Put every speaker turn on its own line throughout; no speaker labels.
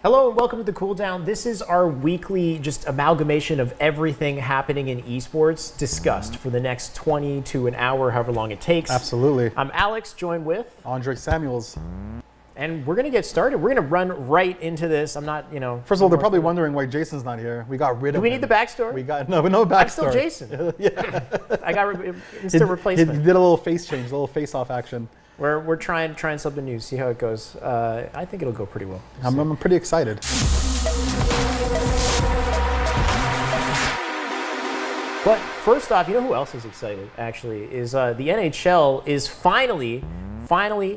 Hello and welcome to the Cooldown. This is our weekly just amalgamation of everything happening in esports discussed for the next 20 to an hour, however long it takes.
Absolutely.
I'm Alex, joined with
Andre Samuels.
And we're going to get started. We're going to run right into this. I'm not,
First of all, they're probably wondering why Jason's not here. We got rid of him.
Do we need the backstory?
We got no backstory.
I'm still Jason.
Yeah.
I got instant replacement.
He did a little face change, a little face-off action.
We're trying something new, see how it goes. I think it'll go pretty well.
I'm pretty excited.
But first off, you know who else is excited, actually, is the NHL is finally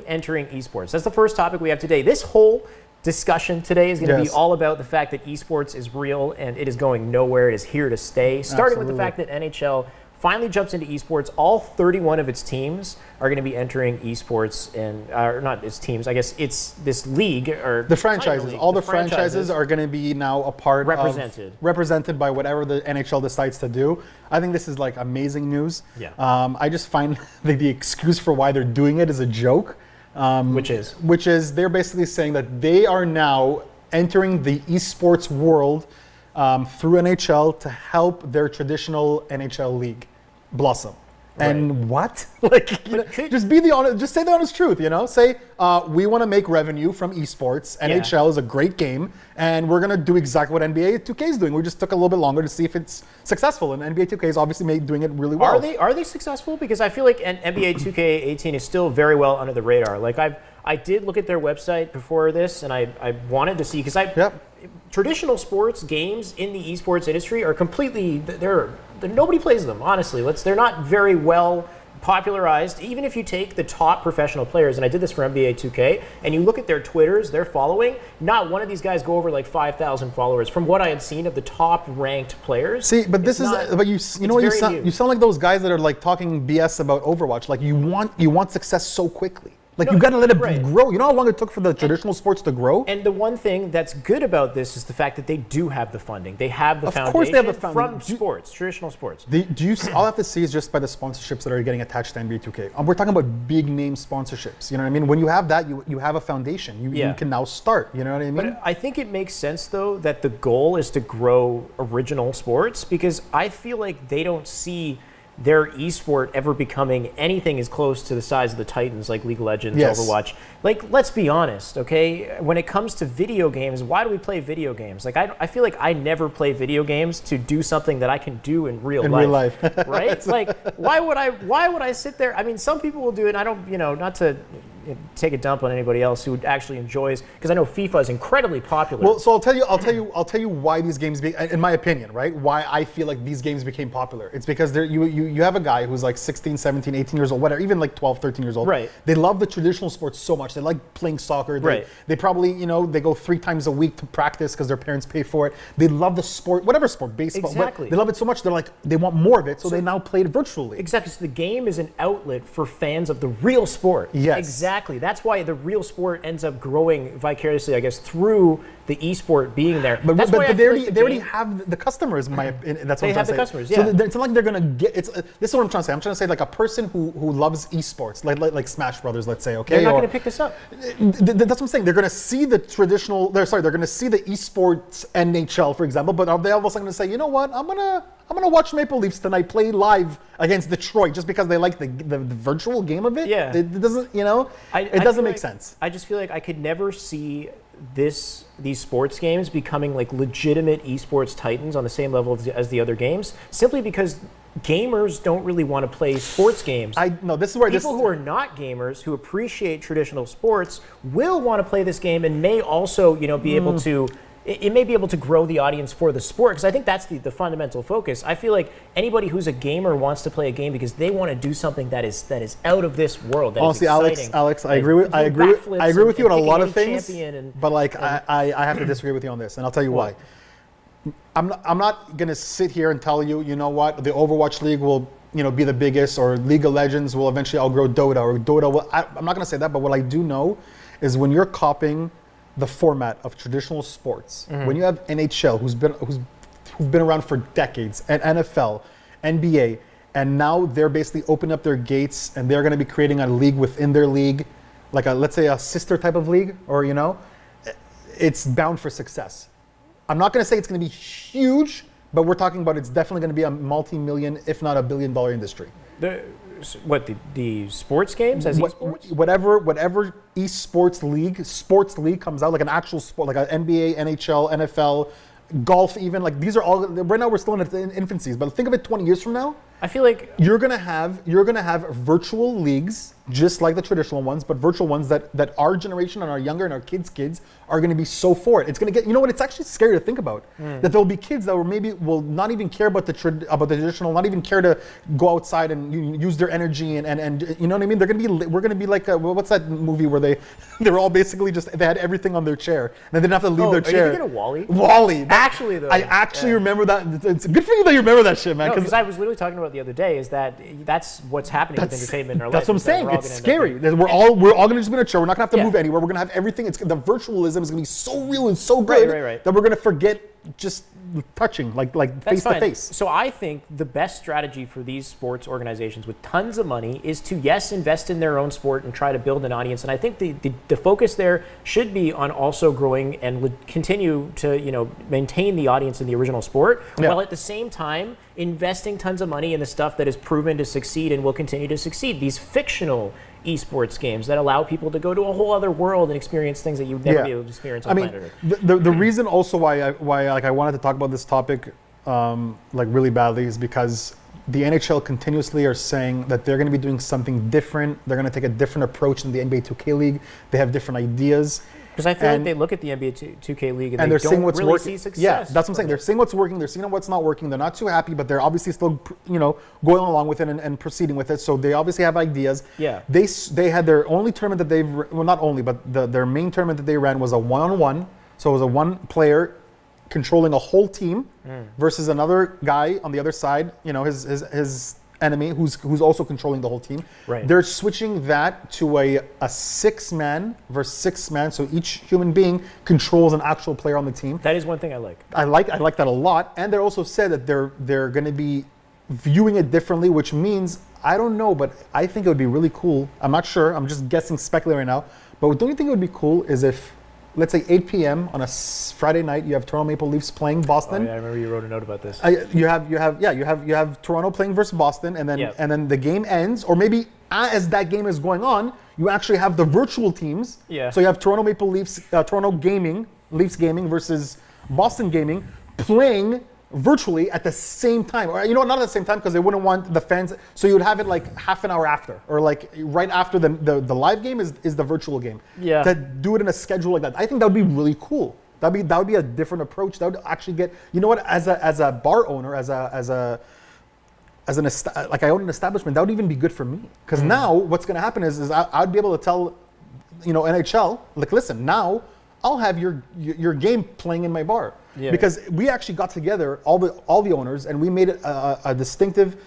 entering esports. That's the first topic we have today. This whole discussion today is going to be all about the fact that esports is real and it is going nowhere. It is here to stay. Starting with the fact that NHL finally jumps into esports. All 31 of its teams are going to be entering esports, and not its teams. I guess it's this league or
the franchises. All the franchises are going to be now a part represented by whatever the NHL decides to do. I think this is like amazing news.
Yeah.
I just find the excuse for why they're doing it is a joke.
Which is
they're basically saying that they are now entering the esports world through NHL to help their traditional NHL league blossom. Right. And what? Just be the honest. Just say the honest truth. Say we want to make revenue from esports. NHL is a great game, and we're gonna do exactly what NBA 2K is doing. We just took a little bit longer to see if it's successful, and NBA 2K is obviously doing it really well.
Are they successful? Because I feel like NBA 2K18 is still very well under the radar. Like I did look at their website before this, and I wanted to see because traditional sports games in the esports industry are completely nobody plays them, honestly. They're not very well popularized. Even if you take the top professional players, and I did this for NBA 2K, and you look at their Twitters, their following, not one of these guys go over like 5,000 followers from what I had seen of the top ranked players.
See, but you sound like those guys that are like talking BS about Overwatch. Like you want success so quickly. You got to let it grow. You know how long it took for the traditional sports to grow?
And the one thing that's good about this is the fact that they do have the funding. They have the foundation. Of course they have the funding. From traditional sports.
All I have to see is just by the sponsorships that are getting attached to NBA 2K. We're talking about big name sponsorships. You know what I mean? When you have that, you have a foundation. You can now start. You know what I mean?
But I think it makes sense, though, that the goal is to grow original sports because I feel like they don't see their esport ever becoming anything as close to the size of the Titans like League of Legends, Overwatch. Let's be honest, okay? When it comes to video games, why do we play video games? I feel like I never play video games to do something that I can do in real life. Right? Why would I sit there? I mean, some people will do it, and I don't, not to take a dump on anybody else who actually enjoys, because I know FIFA is incredibly popular.
Well, so I'll tell you why these games, in my opinion, right? Why I feel like these games became popular. It's because you have a guy who's like 16, 17, 18 years old, whatever, even like 12, 13 years old.
Right.
They love the traditional sports so much. They like playing soccer. They probably, they go 3 times a week to practice because their parents pay for it. They love the sport, whatever sport, baseball.
Exactly.
They love it so much, they want more of it, so they now play it virtually.
Exactly. So the game is an outlet for fans of the real sport.
Yes.
Exactly. That's why the real sport ends up growing vicariously, I guess, through the esport being there.
But they already have the customers. That's what I'm trying to say. They have the customers. Yeah. So it's not like they're gonna get. This is what I'm trying to say. I'm trying to say like a person who loves esports, like Smash Brothers, let's say. Okay.
They're not gonna pick this up.
That's what I'm saying. They're gonna see the traditional. They're gonna see the esports NHL, for example. But are they all of a sudden gonna say, you know what? I'm gonna watch Maple Leafs tonight play live against Detroit just because they like the virtual game of it?
Yeah.
It doesn't, it doesn't make sense.
I just feel like I could never see these sports games becoming like legitimate esports titans on the same level as the other games, simply because gamers don't really want to play sports games.
This is where
people who are not gamers who appreciate traditional sports will want to play this game and may also, be able to. It may be able to grow the audience for the sport, because I think that's the fundamental focus. I feel like anybody who's a gamer wants to play a game because they want to do something that is out of this world.
Honestly, Alex, I agree with you on a lot of things, but I have to disagree with you on this, and I'll tell you why. I'm not gonna sit here and tell you, you know what, the Overwatch League will be the biggest, or League of Legends will eventually outgrow Dota, or Dota will. I'm not gonna say that, but what I do know is when you're copying the format of traditional sports, when you have NHL, who've been around for decades, and NFL, NBA, and now they're basically opening up their gates and they're going to be creating a league within their league, like let's say a sister type of league, or it's bound for success. I'm not going to say it's going to be huge, but we're talking about it's definitely going to be a multi-million, if not $1 billion industry.
The sports games as esports?
Whatever sports league comes out, like an actual sport, like an NBA, NHL, NFL, golf even, like these are all, right now we're still in its infancies, but think of it 20 years from now.
I feel like
you're gonna have virtual leagues just like the traditional ones, but virtual ones that our generation and our younger and our kids are gonna be so for it. It's gonna get, you know what? It's actually scary to think about that there'll be kids that will not even care about the traditional, not even care to go outside and use their energy and you know what I mean? We're gonna be like what's that movie where they were all basically just they had everything on their chair and they didn't have to leave their chair.
Are you thinking of Wall-E?
Wall-E.
Actually, though,
I actually remember that. It's good for you that you remember that shit, man.
Because I was literally talking about the other day is that's what's happening with entertainment in our life.
That's what I'm saying. It's scary. We're all gonna just be in a chair. We're not gonna have to move anywhere. We're gonna have everything. The virtualism is gonna be so real and so good that we're gonna forget just touching, like face to face.
So I think the best strategy for these sports organizations with tons of money is to invest in their own sport and try to build an audience. And I think the focus there should be on also growing and continue to maintain the audience in the original sport, while at the same time investing tons of money in the stuff that is proven to succeed and will continue to succeed. These fictional esports games that allow people to go to a whole other world and experience things that you'd never be able to experience on planet Earth.
The reason also why I wanted to talk about this topic really badly is because the NHL continuously are saying that they're going to be doing something different. They're going to take a different approach than the NBA 2K League. They have different ideas.
Because I feel like they look at the NBA 2K League and they
they're
don't
seeing what's
really
working.
see success.
Yeah, that's what I'm saying. They're seeing what's working. They're seeing what's not working. They're not too happy, but they're obviously still, going along with it and proceeding with it. So they obviously have ideas.
Yeah.
They had their only tournament that not only, but their main tournament that they ran was a one-on-one. So it was a one player controlling a whole team versus another guy on the other side. His enemy who's also controlling the whole team.
Right.
They're switching that to a 6-man versus 6-man, so each human being controls an actual player on the team.
That is one thing I like.
I like that a lot. And they also said that they're going to be viewing it differently, which means, I don't know, but I think it would be really cool. I'm not sure. I'm just guessing, speculating right now. But don't you think it would be cool is if, let's say 8 p.m. on a Friday night, you have Toronto Maple Leafs playing Boston.
Oh, yeah, I remember you wrote a note about this.
You have Toronto playing versus Boston, and then the game ends, or maybe as that game is going on, you actually have the virtual teams.
Yeah.
So you have Toronto Maple Leafs, Leafs gaming versus Boston gaming playing virtually at the same time, or not at the same time because they wouldn't want the fans. So you would have it like half an hour after, or like right after the live game is the virtual game.
Yeah.
To do it in a schedule like that, I think that would be really cool. That would be a different approach. That would actually get, as a bar owner, I own an establishment. That would even be good for me because now what's going to happen is I'd be able to tell, NHL, like, listen, now I'll have your game playing in my bar. Yeah. Because we actually got together, all the owners, and we made a distinctive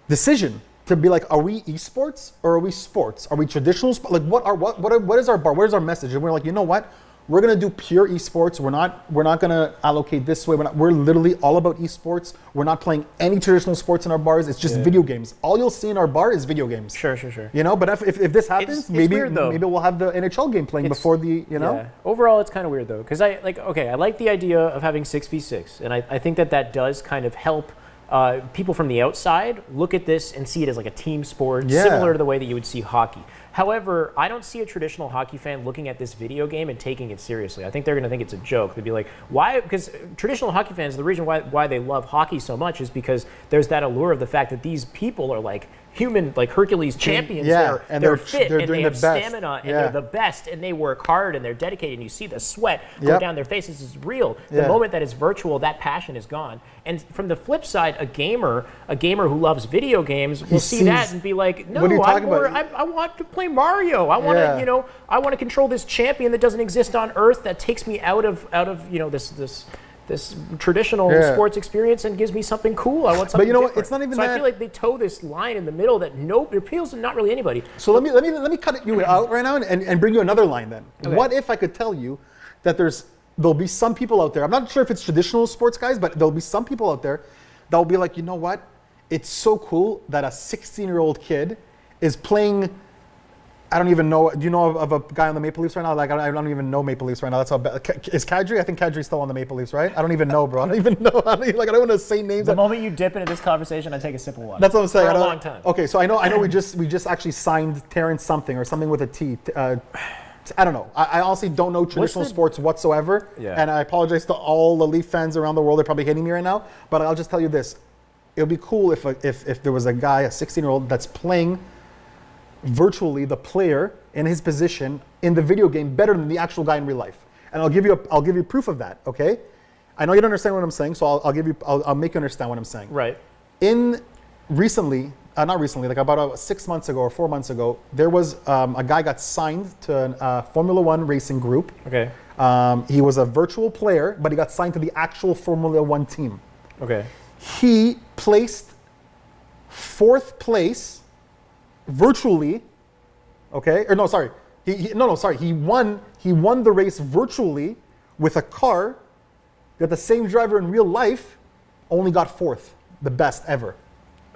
decision to be like, are we esports or are we sports? Are we traditional? Like, what is our bar? What is our message? And we're like, you know what? We're gonna do pure esports. We're not gonna allocate this way. We're literally all about esports. We're not playing any traditional sports in our bars. It's just video games. All you'll see in our bar is video games.
Sure.
But if this happens,
it's
maybe
weird, though.
maybe we'll have the NHL game playing before the
Yeah. Overall, it's kind of weird though, because I like the idea of having 6v6, and I think that does kind of help people from the outside look at this and see it as like a team sport, similar to the way that you would see hockey. However, I don't see a traditional hockey fan looking at this video game and taking it seriously. I think they're going to think it's a joke. They'd be like, why? Because traditional hockey fans, the reason why they love hockey so much is because there's that allure of the fact that these people are like human, like Hercules champions.
Yeah,
they're fit
they're
and they
doing
have
the best.
stamina and they're the best and they work hard and they're dedicated and you see the sweat go down their faces. Is real. The moment that it's virtual, that passion is gone. And from the flip side, a gamer who loves video games will see that and be like, no, I want to play Mario. I want to, I want to control this champion that doesn't exist on Earth that takes me out of this traditional sports experience and gives me something cool. I want something different.
But it's not even
so
that.
I feel like they toe this line in the middle that it appeals to not really anybody.
So let me cut you out right now and bring you another line then. Okay. What if I could tell you that there'll be some people out there, I'm not sure if it's traditional sports guys, but there'll be some people out there that'll be like, you know what? It's so cool that a 16-year-old kid is playing I don't even know. Do you know of a guy on the Maple Leafs right now? Like I don't even know Maple Leafs right now. That's how bad. Is Kadri? I think Kadri's still on the Maple Leafs, right? I don't even know, bro. I don't even know. I don't want to say names.
The moment you dip into this conversation, I take a sip of water.
That's what I'm saying.
For a long time.
Okay, so I know. We just actually signed Terrence something or something with a T. I don't know. I honestly don't know traditional sports whatsoever.
Yeah.
And I apologize to all the Leaf fans around the world. They're probably hating me right now. But I'll just tell you this: it would be cool if there was a guy, a 16-year-old, that's playing virtually the player in his position in the video game better than the actual guy in real life. And I'll give you proof of that. Okay, I know you don't understand what I'm saying, so I'll make you understand what I'm saying.
Right.
Not recently, like about 6 months ago or 4 months ago, there was a guy got signed to a Formula One racing group.
Okay.
He was a virtual player, but he got signed to the actual Formula One team.
Okay.
He placed 4th place virtually. Okay, or no, sorry. He won the race virtually with a car that the same driver in real life only got 4th, the best ever.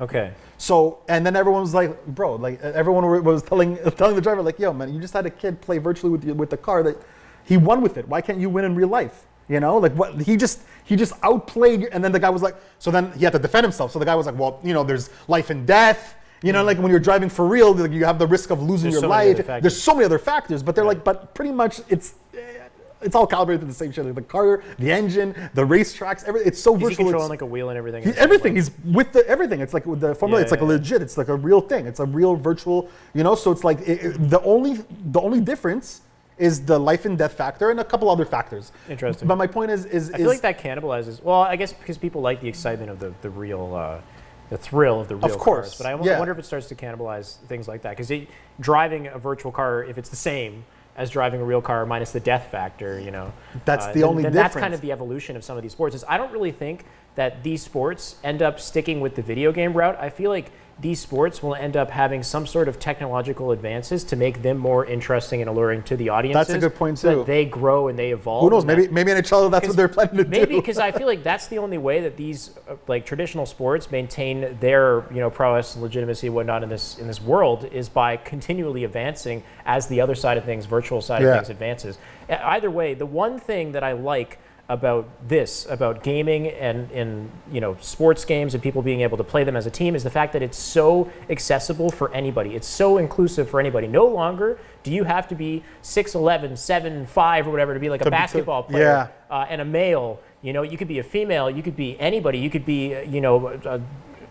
Okay.
So, and then everyone was like, bro, like everyone was telling the driver, like, yo, man, you just had a kid play virtually with the car that he won with it. Why can't you win in real life? You know, like what he just outplayed. And then the guy was like, so then he had to defend himself. So the guy was like, well, you know, there's life and death. You know, like when you're driving for real, like you have the risk of losing your life. There's so many other factors, but they're like, but pretty much it's all calibrated to the same shit. Like the car, the engine, the racetracks, everything. It's so virtual.
He's controlling like a wheel and everything.
Everything. He's with everything. It's like with the Formula. It's like legit. It's like a real thing. It's a real virtual. You know. So it's like the only difference is the life and death factor and a couple other factors.
Interesting.
But my point is
I feel like that cannibalizes. Well, I guess because people like the excitement of the real. The thrill of the real cars. But I wonder if it starts to cannibalize things like that. Because driving a virtual car, if it's the same as driving a real car minus the death factor, you know.
That's the only difference.
That's kind of the evolution of some of these sports. Is I don't really think that these sports end up sticking with the video game route. I feel like these sports will end up having some sort of technological advances to make them more interesting and alluring to the audiences.
That's a good point, too.
So that they grow and they evolve.
Who knows? Maybe NHL, that's what they're planning to do.
Maybe because I feel like that's the only way that these like traditional sports maintain their prowess and legitimacy and whatnot in this world is by continually advancing as the other side of things, virtual side of things advances. Either way, the one thing that I like about gaming and sports games and people being able to play them as a team is the fact that it's so accessible for anybody. It's so inclusive for anybody. No longer do you have to be 6'11", 7'5", or whatever to be like a basketball player and a male. You know, you could be a female, you could be anybody, you could be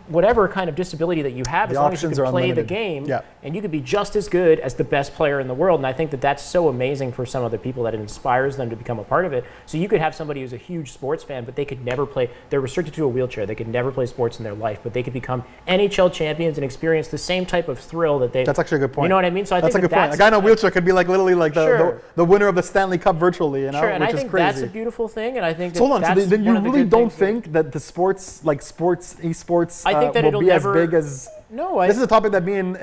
whatever kind of disability that you have, as long as you can play the game, and you could be just as good as the best player in the world. And I think that that's so amazing for some other people that it inspires them to become a part of it. So you could have somebody who's a huge sports fan, but they could never play. They're restricted to a wheelchair. They could never play sports in their life, but they could become NHL champions and experience the same type of thrill that they.
That's actually a good point.
You know what I mean? So I
think
that's
a good point. A guy in a wheelchair could be like literally like the winner of the Stanley Cup virtually. You know,
and
which
I think
is crazy.
that's a beautiful thing. And I think
so hold on. So then you really don't think that the sports, like esports,
I think that
will
it'll
be
never.
As big as this is a topic that me and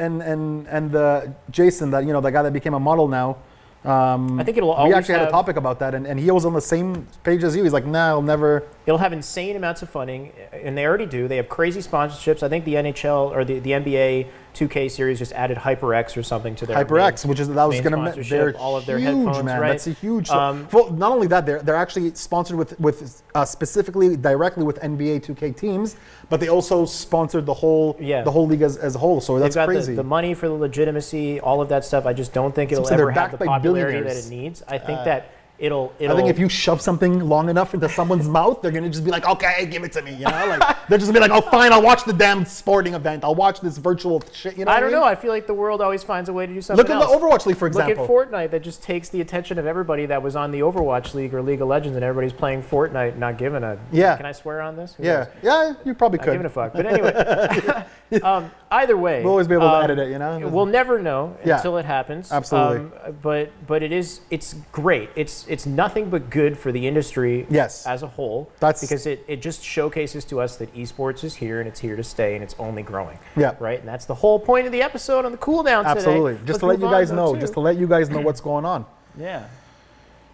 Jason, that the guy that became a model now.
I think it'll always.
We actually had a topic about that, and he was on the same page as you. He's like, nah, I'll never.
It'll have insane amounts of funding, and they already do. They have crazy sponsorships. I think the NHL or the NBA 2K series just added HyperX or something to their
HyperX, which is that was going to they're
all of their
huge,
headphones,
man.
right?
That's a huge. Well, not only that, they're actually sponsored with specifically directly with NBA 2K teams, but they also sponsored the whole league as a whole. So that's crazy.
The money for the legitimacy, all of that stuff. I just don't think it'll ever have the popularity that it needs. I think that. I think
if you shove something long enough into someone's mouth, they're gonna just be like, "Okay, give it to me." You know, like they're just gonna be like, "Oh, fine, I'll watch the damn sporting event. I'll watch this virtual shit." You know,
I don't know. I feel like the world always finds a way to do something.
Look at the Overwatch League, for example.
Look at Fortnite, that just takes the attention of everybody that was on the Overwatch League or League of Legends, and everybody's playing Fortnite, and not giving a.
Yeah.
Can I swear on this?
Yeah, you probably could.
Not giving a fuck, but anyway. Either way,
we'll always be able to edit it. You know,
we'll never know until it happens.
Absolutely.
But it's great. It's nothing but good for the industry as a whole. Because it just showcases to us that esports is here and it's here to stay and it's only growing.
Yeah.
Right? And that's the whole point of the episode on the Cooldown today.
Absolutely. Just to let you guys know. Just to let you guys know what's going on.
Yeah.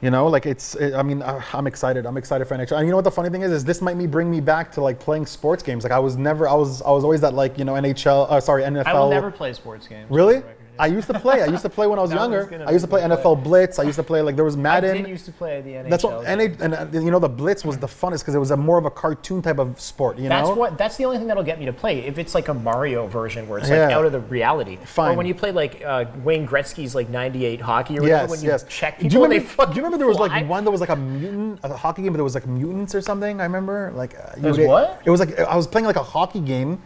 You know, like I'm excited. I'm excited for NHL. And you know what the funny thing is this might bring me back to like playing sports games. Like I was always that like, NFL, NFL.
I will never play sports games.
Really? I used to play. I used to play when I was younger. I used to play NFL Blitz. I used to play, like, there was Madden.
I did used to play the NHL.
That's what, and you know, the Blitz was the funnest because it was a more of a cartoon type of sport, you know?
That's the only thing that'll get me to play. If it's like a Mario version where it's like out of the reality.
Fine.
Or when you play like Wayne Gretzky's like 98 hockey or whatever, when you check people,
do you
they
remember there was like one that was like a hockey game, but there was like mutants or something, I remember? Like,
what?
It was like, I was playing like a hockey game,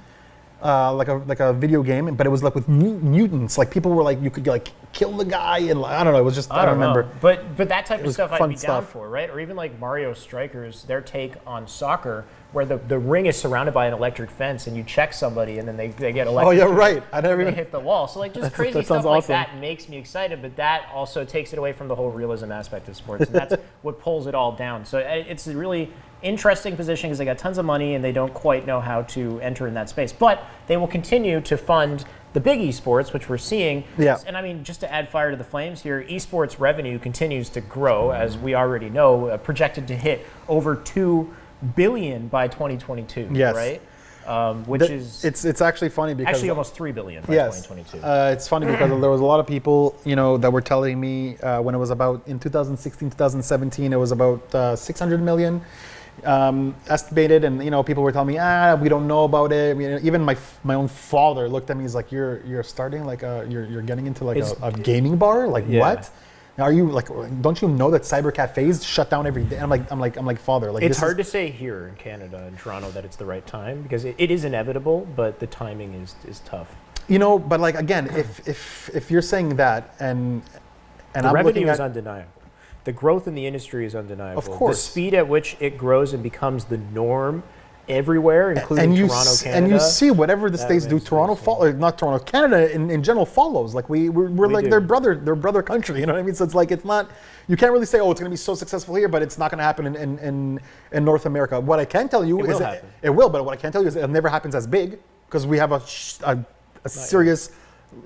like a video game, but it was like with mutants. Like people were like, you could like kill the guy, and I don't know. It was just I don't remember.
But that type of stuff I'd be down for, right? Or even like Mario Strikers, their take on soccer, where the ring is surrounded by an electric fence, and you check somebody, and then they get electrocuted.
Oh yeah, right. I never even
hit the wall. So like just crazy stuff like that makes me excited, but that also takes it away from the whole realism aspect of sports, and that's what pulls it all down. So it's a really interesting position because they got tons of money and they don't quite know how to enter in that space. But they will continue to fund the big esports, which we're seeing.
Yeah.
And I mean, just to add fire to the flames here, esports revenue continues to grow, as we already know, projected to hit over $2 billion by 2022.
Yes.
Right? Which is
it's actually funny because
actually almost $3 billion by 2022.
It's funny because there was a lot of people, you know, that were telling me when it was about in 2016, 2017, it was about 600 million. Estimated, and you know, people were telling me, we don't know about it. I mean, even my own father looked at me. He's like, "You're starting like you're getting into like a gaming bar? Like what? Are you like? Don't you know that cyber cafes shut down every day?" And I'm like, father, like
it's hard to say here in Canada and Toronto that it's the right time because it is inevitable, but the timing is tough.
You know, but like again, if you're saying that and
the
I'm
revenue is undeniable. The growth in the industry is undeniable.
Of course.
The speed at which it grows and becomes the norm everywhere, including Toronto, Canada.
And you see whatever the states do, not Toronto, Canada in general follows. Like we're like their brother country. You know what I mean? So it's like, it's not, you can't really say, oh, it's going to be so successful here, but it's not going to happen in North America. What I can tell you is it will, but what I can tell you is it never happens as big because we have a serious.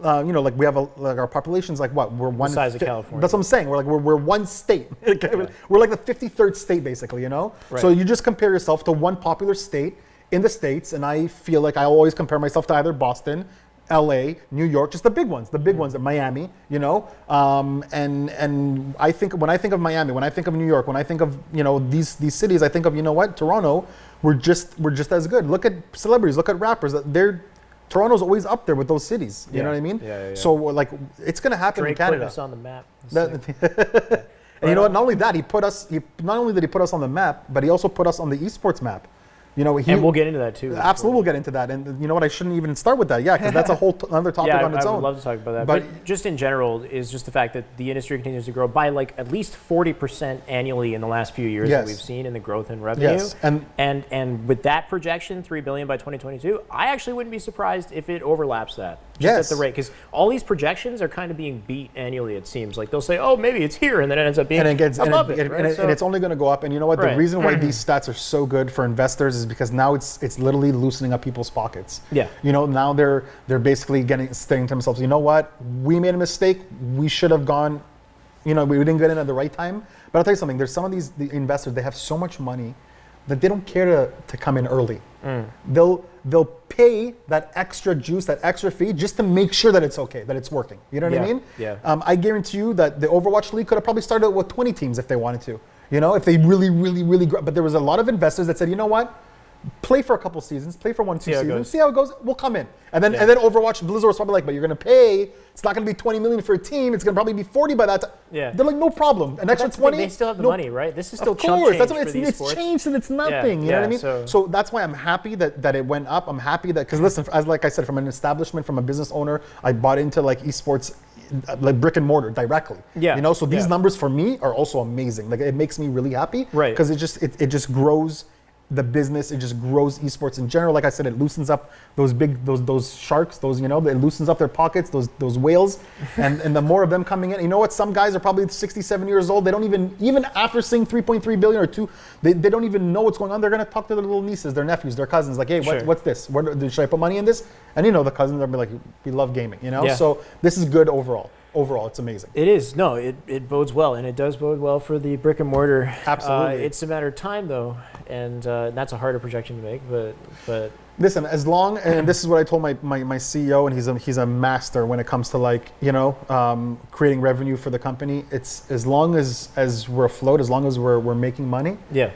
You know, like we have like our population's like what? We're one
the size of California.
That's what I'm saying. We're one state. We're like the 53rd state, basically. You know.
Right.
So you just compare yourself to one popular state in the states, and I feel like I always compare myself to either Boston, L.A., New York, just the big ones, Miami. You know. And I think when I think of Miami, when I think of New York, when I think of these cities, I think of Toronto. We're just as good. Look at celebrities. Look at rappers. Toronto's always up there with those cities. You know what I mean?
Yeah.
So like, it's gonna happen
Drake
in Canada.
Put us on the map.
And you know what? Not only that, not only did he put us on the map, but he also put us on the esports map. You know,
and we'll get into that too.
Absolutely, we'll get into that. And you know what? I shouldn't even start with that. Yeah, because that's a whole another topic on its own.
I would love to talk about that. But just in general, is just the fact that the industry continues to grow by like at least 40% annually in the last few years that we've seen in the growth in revenue.
Yes.
And with that projection, $3 billion by 2022, I actually wouldn't be surprised if it overlaps that. Just at the rate, because all these projections are kind of being beat annually. It seems like they'll say, "Oh, maybe it's here," and then it ends up being above it.
And it's only going to go up. And you know what? The reason why these stats are so good for investors is because now it's literally loosening up people's pockets.
Yeah.
You know, now they're basically saying to themselves, you know what? We made a mistake. We should have gone. We didn't get in at the right time. But I'll tell you something. There's some of the investors. They have so much money that they don't care to come in early. They'll pay that extra juice, that extra fee, just to make sure that it's okay, that it's working. You know what I mean?
Yeah.
I guarantee you that the Overwatch League could have probably started with 20 teams if they wanted to. If they really, but there was a lot of investors that said, you know what? Play for a couple seasons, play for 1-2 seasons, see how it goes. We'll come in, and then Overwatch Blizzard was probably like, but you're gonna pay. It's not gonna be 20 million for a team. It's gonna probably be 40 by that time.
Yeah,
they're like, no problem. An extra 20.
They still have the money, right? This is still
chump change
that's
what
for these
it's
sports.
Changed and it's nothing. You know what I mean? So that's why I'm happy that it went up. I'm happy that because listen, like I said, from an establishment, from a business owner, I bought into like esports, like brick and mortar directly.
Yeah.
So these numbers for me are also amazing. Like it makes me really happy.
Right.
Because it just grows the business. It just grows esports in general. Like I said, it loosens up those sharks. It loosens up their pockets. Those whales, and the more of them coming in. You know what? Some guys are probably 67 years old. They don't even after seeing 3.3 billion or 2, they don't even know what's going on. They're gonna talk to their little nieces, their nephews, their cousins. Like, hey, what's this? Should I put money in this? And the cousins will be like, we love gaming. So this is good overall. Overall, it's amazing.
It is. No, it bodes well, and it does bode well for the brick and mortar.
Absolutely.
It's a matter of time, though, and that's a harder projection to make. But
Listen, as long, and this is what I told my CEO, and he's a master when it comes to like, creating revenue for the company. It's as long as we're afloat, as long as we're making money.
Yeah.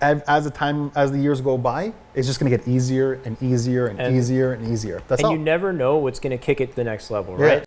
As the years go by, it's just going to get easier and easier and easier and easier. That's all.
You never know what's going to kick it to the next level, right?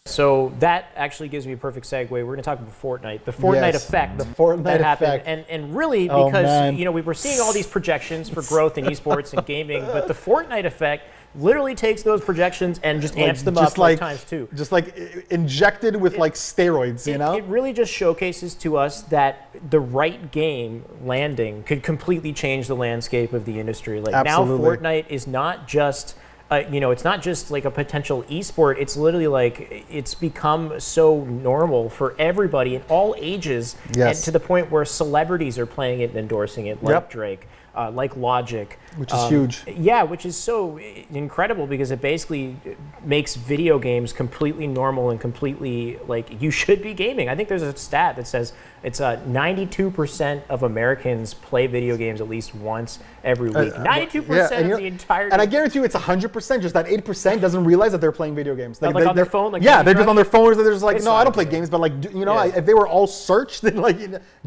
So that actually gives me a perfect segue. We're going to talk about Fortnite, the Fortnite effect.
The Fortnite
that happened.
effect.
And really, because we were seeing all these projections for growth in esports and gaming, but the Fortnite effect literally takes those projections and just amps them up like times two.
Just like injected with like steroids,
It really just showcases to us that the right game landing could completely change the landscape of the industry. Like
Absolutely.
Now Fortnite is not just it's not just like a potential esport. It's literally like it's become so normal for everybody in all ages, and to the point where celebrities are playing it and endorsing it, like Drake, like Logic.
Which is huge.
Yeah, which is so incredible because it basically makes video games completely normal and completely like you should be gaming. I think there's a stat that says it's 92% of Americans play video games at least once every week. 92% of the entire.
And I guarantee you, it's 100%. Just that 8% doesn't realize that they're playing video games.
Like on their phone. Like
they're just on their phones. They're just like, no, I don't play games. But like, if they were all searched, then like,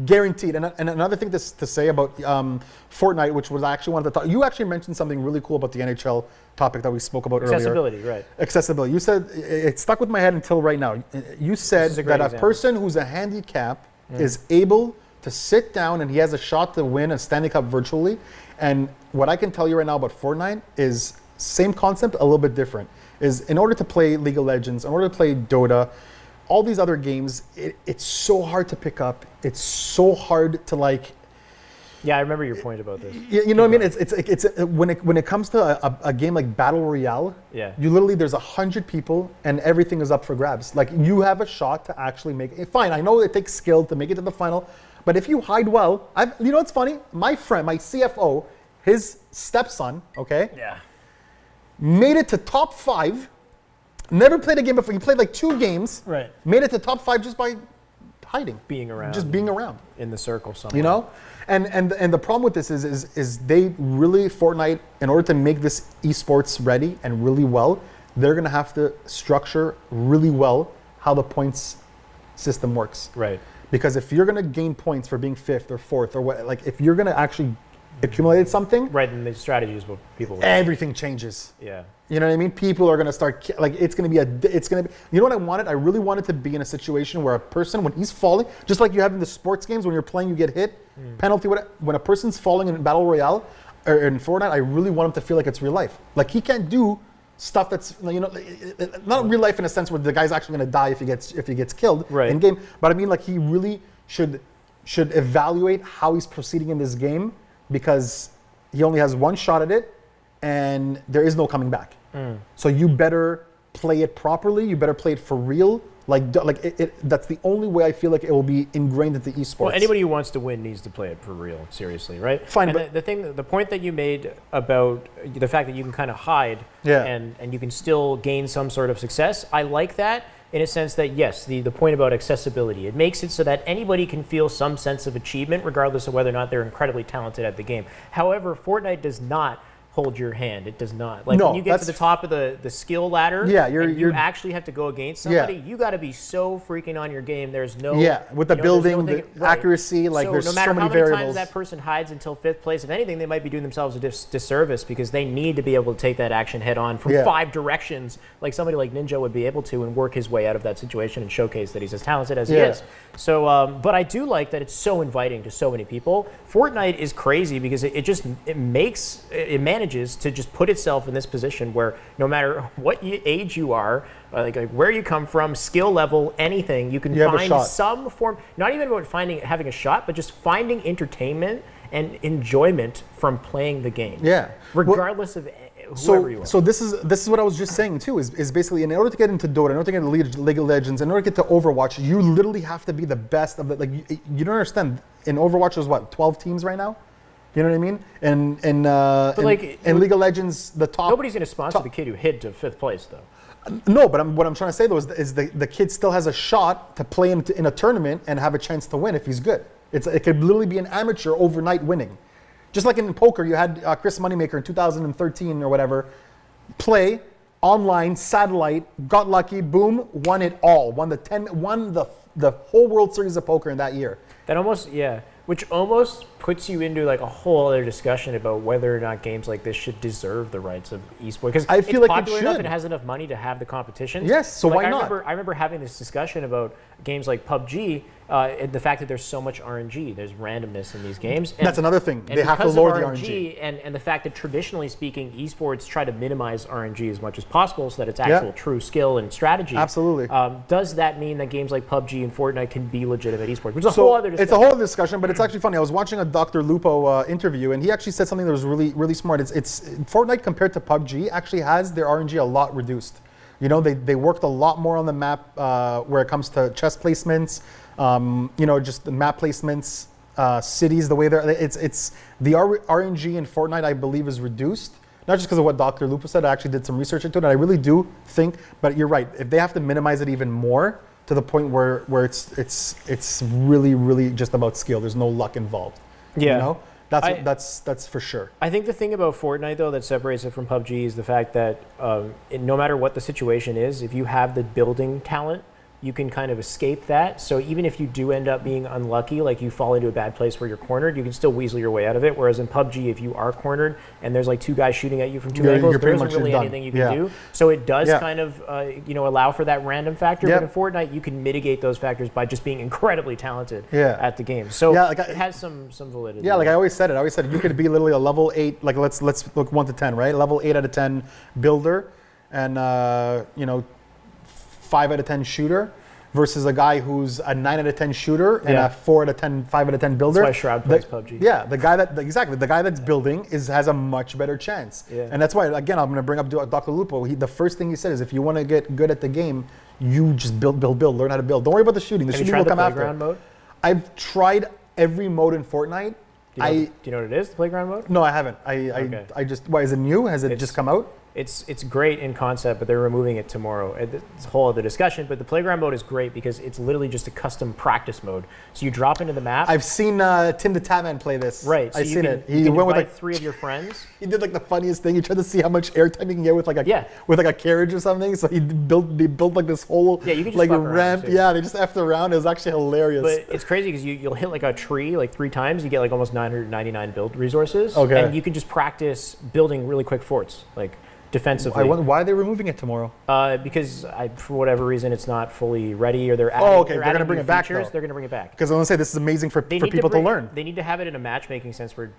guaranteed. And another thing to say about Fortnite, which was actually one of the you actually mentioned something really cool about the NHL topic that we spoke about earlier.
Accessibility, right.
Accessibility. You said, it stuck with my head until right now. You said that a person who's a handicap is able to sit down and he has a shot to win a Stanley Cup virtually. And what I can tell you right now about Fortnite is same concept, a little bit different. Is in order to play League of Legends, in order to play Dota, all these other games, it's so hard to pick up. It's so hard to like.
Yeah, I remember your point about this.
You know what I mean? It's when it comes to a game like Battle Royale, you literally there's 100 people and everything is up for grabs. Like you have a shot to actually make it. Fine, I know it takes skill to make it to the final, but if you hide well, you know what's funny? My friend, my CFO, his stepson, made it to top 5. Never played a game before. He played like 2 games.
Right.
Made it to top 5 just by hiding,
being around,
just being around
in the circle somewhere.
And the problem with this is they really, Fortnite, in order to make this esports ready and really well, they're gonna have to structure really well how the points system works.
Right.
Because if you're gonna gain points for being 5th or 4th or what, like if you're gonna actually accumulate something,
right, and the strategy is what people.
Everything changes.
Yeah.
You know what I mean? People are going to start, like, it's going to be, you know what I wanted? I really wanted to be in a situation where a person, when he's falling, just like you have in the sports games, when you're playing, you get hit, penalty, when a person's falling in Battle Royale, or in Fortnite, I really want him to feel like it's real life. Like, he can't do stuff that's, not real life in a sense where the guy's actually going to die if he gets killed in game, but I mean, like, he really should evaluate how he's proceeding in this game because he only has one shot at it, and there is no coming back. So you better play it properly. You better play it for real. That's the only way I feel like it will be ingrained into esports.
Well, anybody who wants to win needs to play it for real, seriously, right?
Fine,
and
but
the point that you made about the fact that you can kind of hide and you can still gain some sort of success, I like that in a sense that, yes, the point about accessibility, it makes it so that anybody can feel some sense of achievement regardless of whether or not they're incredibly talented at the game. However, Fortnite does not hold your hand. It does not. Like when you get to the top of the skill ladder, you actually have to go against somebody. You got to be so freaking on your game. There's no
with the building, the accuracy. Like
so
there's
no matter
so many
how many
variables.
times that person hides until 5th place, if anything, they might be doing themselves a disservice because they need to be able to take that action head on from 5 directions, like somebody like Ninja would be able to, and work his way out of that situation and showcase that he's as talented as he is. So, but I do like that it's so inviting to so many people. Fortnite is crazy because it manages to just put itself in this position where no matter what age you are, like where you come from, skill level, anything, you can find some form, not even about having a shot, but just finding entertainment and enjoyment from playing the game.
Yeah.
Regardless of whoever you are.
So this is what I was just saying too, is basically in order to get into Dota, in order to get into League of Legends, in order to get to Overwatch, you literally have to be the best of it. Like you don't understand, in Overwatch there's what, 12 teams right now? You know what I mean? And in League of Legends, the top.
Nobody's going to sponsor the kid who hid to 5th place, though.
No, but what I'm trying to say though is the kid still has a shot to play in a tournament and have a chance to win if he's good. It could literally be an amateur overnight winning. Just like in poker, you had Chris Moneymaker in 2013 or whatever, play online, satellite, got lucky, boom, won it all. Won the whole World Series of poker in that year.
That almost, yeah. Which almost puts you into like a whole other discussion about whether or not games like this should deserve the rights of esports. Because
I feel like
popular
it
enough,
should.
it has enough money to have the competition.
Yes, so why not?
I remember having this discussion about games like PUBG, and the fact that there's so much RNG, there's randomness in these games. And,
that's another thing.
And
they have to lower the RNG.
And the fact that traditionally speaking, esports try to minimize RNG as much as possible so that it's actual true skill and strategy.
Absolutely.
Does that mean that games like PUBG and Fortnite can be legitimate esports? Which is a whole other discussion.
It's a whole other discussion, but it's actually funny. I was watching a Dr. Lupo interview, and he actually said something that was really, really smart. It's Fortnite compared to PUBG actually has their RNG a lot reduced. You know, they worked a lot more on the map where it comes to chest placements, you know, just the map placements, cities, the way it's the RNG in Fortnite, I believe, is reduced. Not just because of what Dr. Lupo said, I actually did some research into it, and I really do think, but you're right, if they have to minimize it even more to the point where it's really, really just about skill, there's no luck involved.
Yeah.
You know? That's for sure.
I think the thing about Fortnite, though, that separates it from PUBG is the fact that no matter what the situation is, if you have the building talent, you can kind of escape that. So even if you do end up being unlucky, like you fall into a bad place where you're cornered, you can still weasel your way out of it. Whereas in PUBG, if you are cornered and there's like two guys shooting at you from two angles, there isn't really anything you can do. So it does kind of allow for that random factor. But in Fortnite, you can mitigate those factors by just being incredibly talented at the game. So it has some validity.
Yeah, like I always said you could be literally a level 8, like let's look 1 to 10, right? Level 8 out of 10 builder and 5 out of 10 shooter versus a guy who's a 9 out of 10 shooter and a 4 out of 10, 5 out of 10 builder.
That's why Shroud plays PUBG.
Yeah, the guy that's building has a much better chance. Yeah. And that's why, again, I'm going to bring up Dr. Lupo. The first thing he said is if you want to get good at the game, you just build, learn how to build. Don't worry about the shooting. The shooting will come after.
Mode?
I've tried every mode in Fortnite.
Do you know what it is, the playground mode?
No, I haven't. I just, why, is it new? Has it just come out?
It's great in concept, but they're removing it tomorrow. It's a whole other discussion, but the playground mode is great because it's literally just a custom practice mode. So you drop into the map.
I've seen Tim the Tatman play this.
Right. So
I've seen it.
He went with like 3 of your friends.
He did like the funniest thing. He tried to see how much airtime he can get with like a carriage or something. So he built like this whole
you can just
like a ramp. Yeah, they just effed around. It was actually hilarious.
But it's crazy because you'll hit like a tree like 3 times. You get like almost 999 build resources.
Okay.
And you can just practice building really quick forts. Like defensively.
I wonder why are they removing it tomorrow?
Because for whatever reason it's not fully ready, or they're adding.
Oh, okay. They're going to bring it back.
They're going to bring it back.
Because I want to say this is amazing for people to learn.
They need to have it in a matchmaking sense where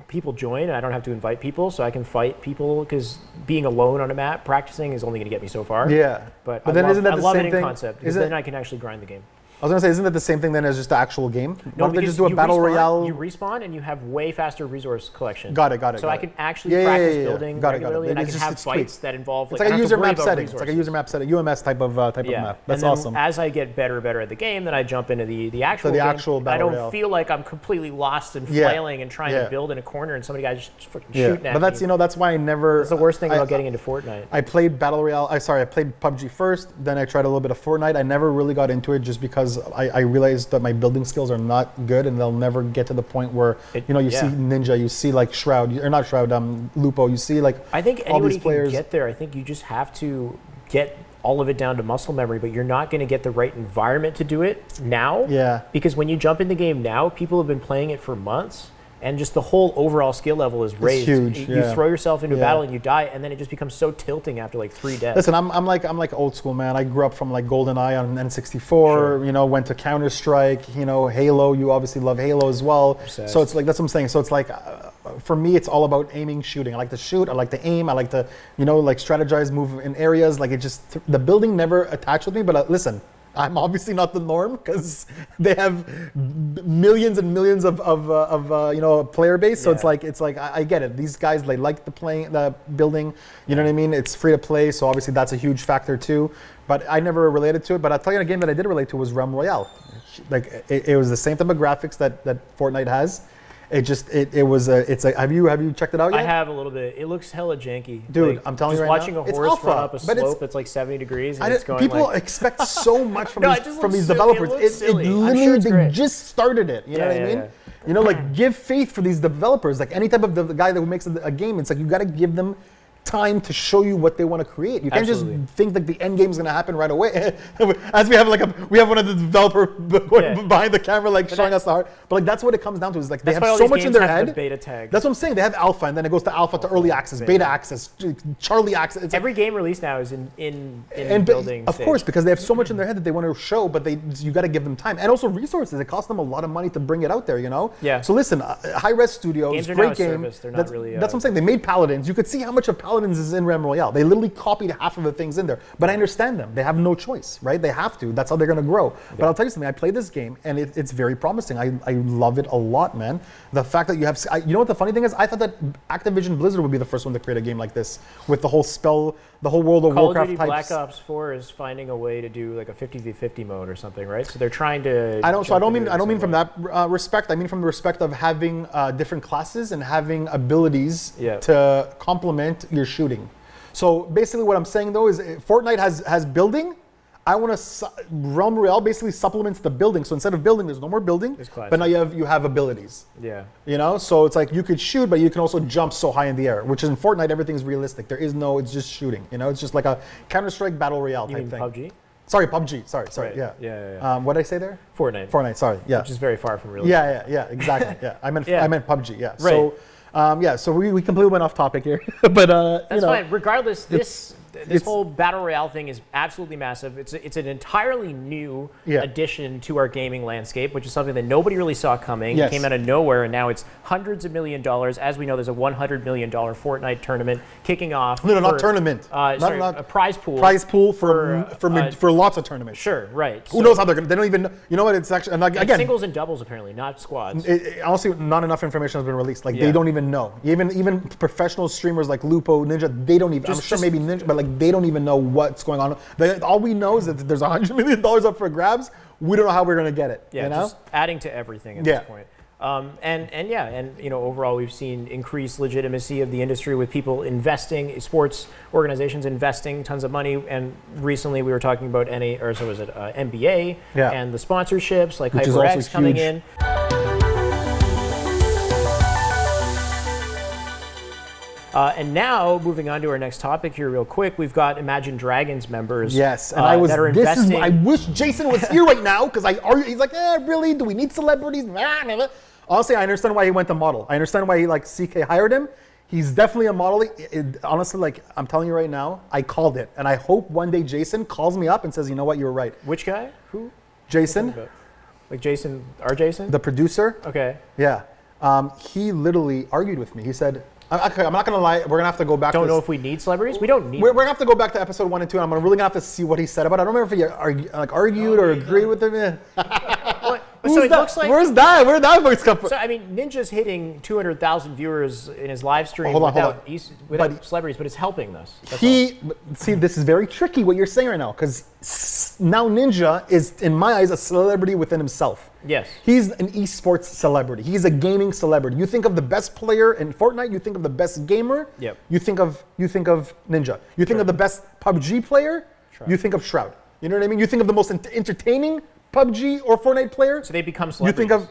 people join, and I don't have to invite people, so I can fight people. Because being alone on a map practicing is only going to get me so far.
Yeah.
But
then isn't that
I
the
love
same
it in
thing?
concept because then I can actually grind the game.
I was going to say, isn't that the same thing then as just the actual game?
No,
why don't they just do a battle royale?
You respawn and you have way faster resource collection.
Got it.
So I can actually practice building regularly, and I can have
it's
fights that involve.
It's like a user map setting. It's like a user map setting, UMS type of map. That's awesome.
As I get better at the game, then I jump into the actual.
So the
game.
actual battle royale.
I don't feel like I'm completely lost and flailing and trying to build in a corner, and somebody guys just freaking shooting at me.
But that's why I never.
That's the worst thing about getting into Fortnite.
I played battle royale. I played PUBG first. Then I tried a little bit of Fortnite. I never really got into it just because I realized that my building skills are not good, and they'll never get to the point where see Ninja, you see like Shroud, or not Shroud, Lupo, you see like
I think
all
anybody
these players
can get there. I think you just have to get all of it down to muscle memory, but you're not going to get the right environment to do it now.
Yeah.
Because when you jump in the game now, people have been playing it for months. And just the whole overall skill level is raised.
It's huge.
You throw yourself into a battle and you die, and then it just becomes so tilting after like 3 deaths.
Listen, I'm like old school, man. I grew up from like GoldenEye on N64. Went to Counter Strike. Halo. You obviously love Halo as well.
Obsessed.
So it's like that's what I'm saying. So it's like for me, it's all about aiming, shooting. I like to shoot. I like to aim. I like to like strategize, move in areas. Like the building never attached with me. But listen. I'm obviously not the norm because they have millions and millions of player base. So it's like I get it. These guys, they like the building. You know what I mean? It's free to play, so obviously that's a huge factor too. But I never related to it. But I'll tell you, a game that I did relate to was Realm Royale. Like it was the same type of graphics that Fortnite has, It's like, have you checked it out yet?
I have a little bit. It looks hella janky.
Dude,
like,
I'm telling you right
watching
now,
a horse run up a slope that's like 70 degrees and it's going
people
like...
expect so much from these
silly.
developers.
It
literally,
sure
they just started it. You know what I mean?
Yeah.
You know, like, give faith for these developers. Like, any type of the guy that makes a game, it's like, you got to give them time to show you what they want to create. You can't just think that the end game is going to happen right away. As we have one of the developer behind the camera, like, showing us the heart. But like, that's what it comes down to. Is like, they have so much in their head.
The beta tag.
That's what I'm saying. They have alpha, and then it goes to alpha to early access, beta access, Charlie access. It's
every game release now is in building.
Of course, because they have so much in their head that they want to show, but you got to give them time and also resources. It costs them a lot of money to bring it out there. You know.
Yeah.
So listen, High-Res Studios,
games are
great
now
game.
Service. They're not really.
That's what I'm saying. They made Paladins. You could see how much of Paladins is in Ram Royale. They literally copied half of the things in there. But I understand them. They have no choice, right? They have to. That's how they're going to grow. Yeah. But I'll tell you something. I played this game, and it's very promising. I love it a lot, man. The fact that you have... you know what the funny thing is? I thought that Activision Blizzard would be the first one to create a game like this with the whole the whole World of Warcraft types.
Call of Duty Black Ops 4 is finding a way to do like a 50v50 mode or something, right? So they're trying to...
I don't mean from that respect. I mean from the respect of having different classes and having abilities to complement your shooting. So basically what I'm saying though is Fortnite has building. I want to Realm Royale basically supplements the building. So instead of building, there's no more building, but now you have abilities.
Yeah.
You know, so it's like you could shoot, but you can also jump so high in the air, which in Fortnite, everything's realistic. It's just shooting. You know, it's just like a Counter-Strike Battle Royale type thing.
PUBG?
Sorry, PUBG. Sorry.
Right.
Yeah. What did I say there?
Fortnite.
Sorry. Yeah.
Which is very far from realistic.
Yeah. Exactly. Yeah. I meant PUBG. Yeah.
Right.
So, so we completely went off topic here, but
that's fine. Regardless, this whole battle royale thing is absolutely massive. It's an entirely new addition to our gaming landscape, which is something that nobody really saw coming. It came out of nowhere, and now it's hundreds of $1 million. As we know, there's a $100 million Fortnite tournament kicking off.
No, not tournament.
A prize pool.
Prize pool for lots of tournaments.
Sure, right.
Who knows how they're gonna? They don't even. You know what? It's actually again
singles and doubles apparently, not squads.
Honestly, not enough information has been released. Like they don't even know. Even professional streamers like Lupo, Ninja, they don't even. I'm sure maybe Ninja, but like they don't even know what's going on. All we know is that there's $100 million up for grabs. We don't know how we're gonna get it.
Yeah,
you know?
Just adding to everything at this point. And you know, overall we've seen increased legitimacy of the industry with people investing, sports organizations investing tons of money, and recently we were talking about NBA and the sponsorships like HyperX coming in. And now, moving on to our next topic here real quick, we've got Imagine Dragons members
that are
investing.
I wish Jason was here right now, because he's like, really? Do we need celebrities? Honestly, I understand why he went to model. I understand why CK hired him. He's definitely a model. Honestly, like, I'm telling you right now, I called it. And I hope one day Jason calls me up and says, you know what, you were right.
Which guy? Who?
Jason.
Like Jason, our Jason?
The producer.
Okay.
Yeah. He literally argued with me. He said, okay, I'm not gonna lie. We're gonna have to go back.
Don't know if we need celebrities. We don't need.
We're gonna have to go back to episode 1 and 2, and I'm really gonna have to see what he said about it. I don't remember if he argued or agreed with him.
So it looks like
where's that? Where did that voice come from?
So I mean, Ninja's hitting 200,000 viewers in his live stream without celebrities, but it's helping us.
See, this is very tricky what you're saying right now, because now Ninja is, in my eyes, a celebrity within himself.
Yes.
He's an esports celebrity. He's a gaming celebrity. You think of the best player in Fortnite, you think of the best gamer, you think of Ninja. You think of the best PUBG player, you think of Shroud. You know what I mean? You think of the most entertaining PUBG or Fortnite player.
So they become celebrities.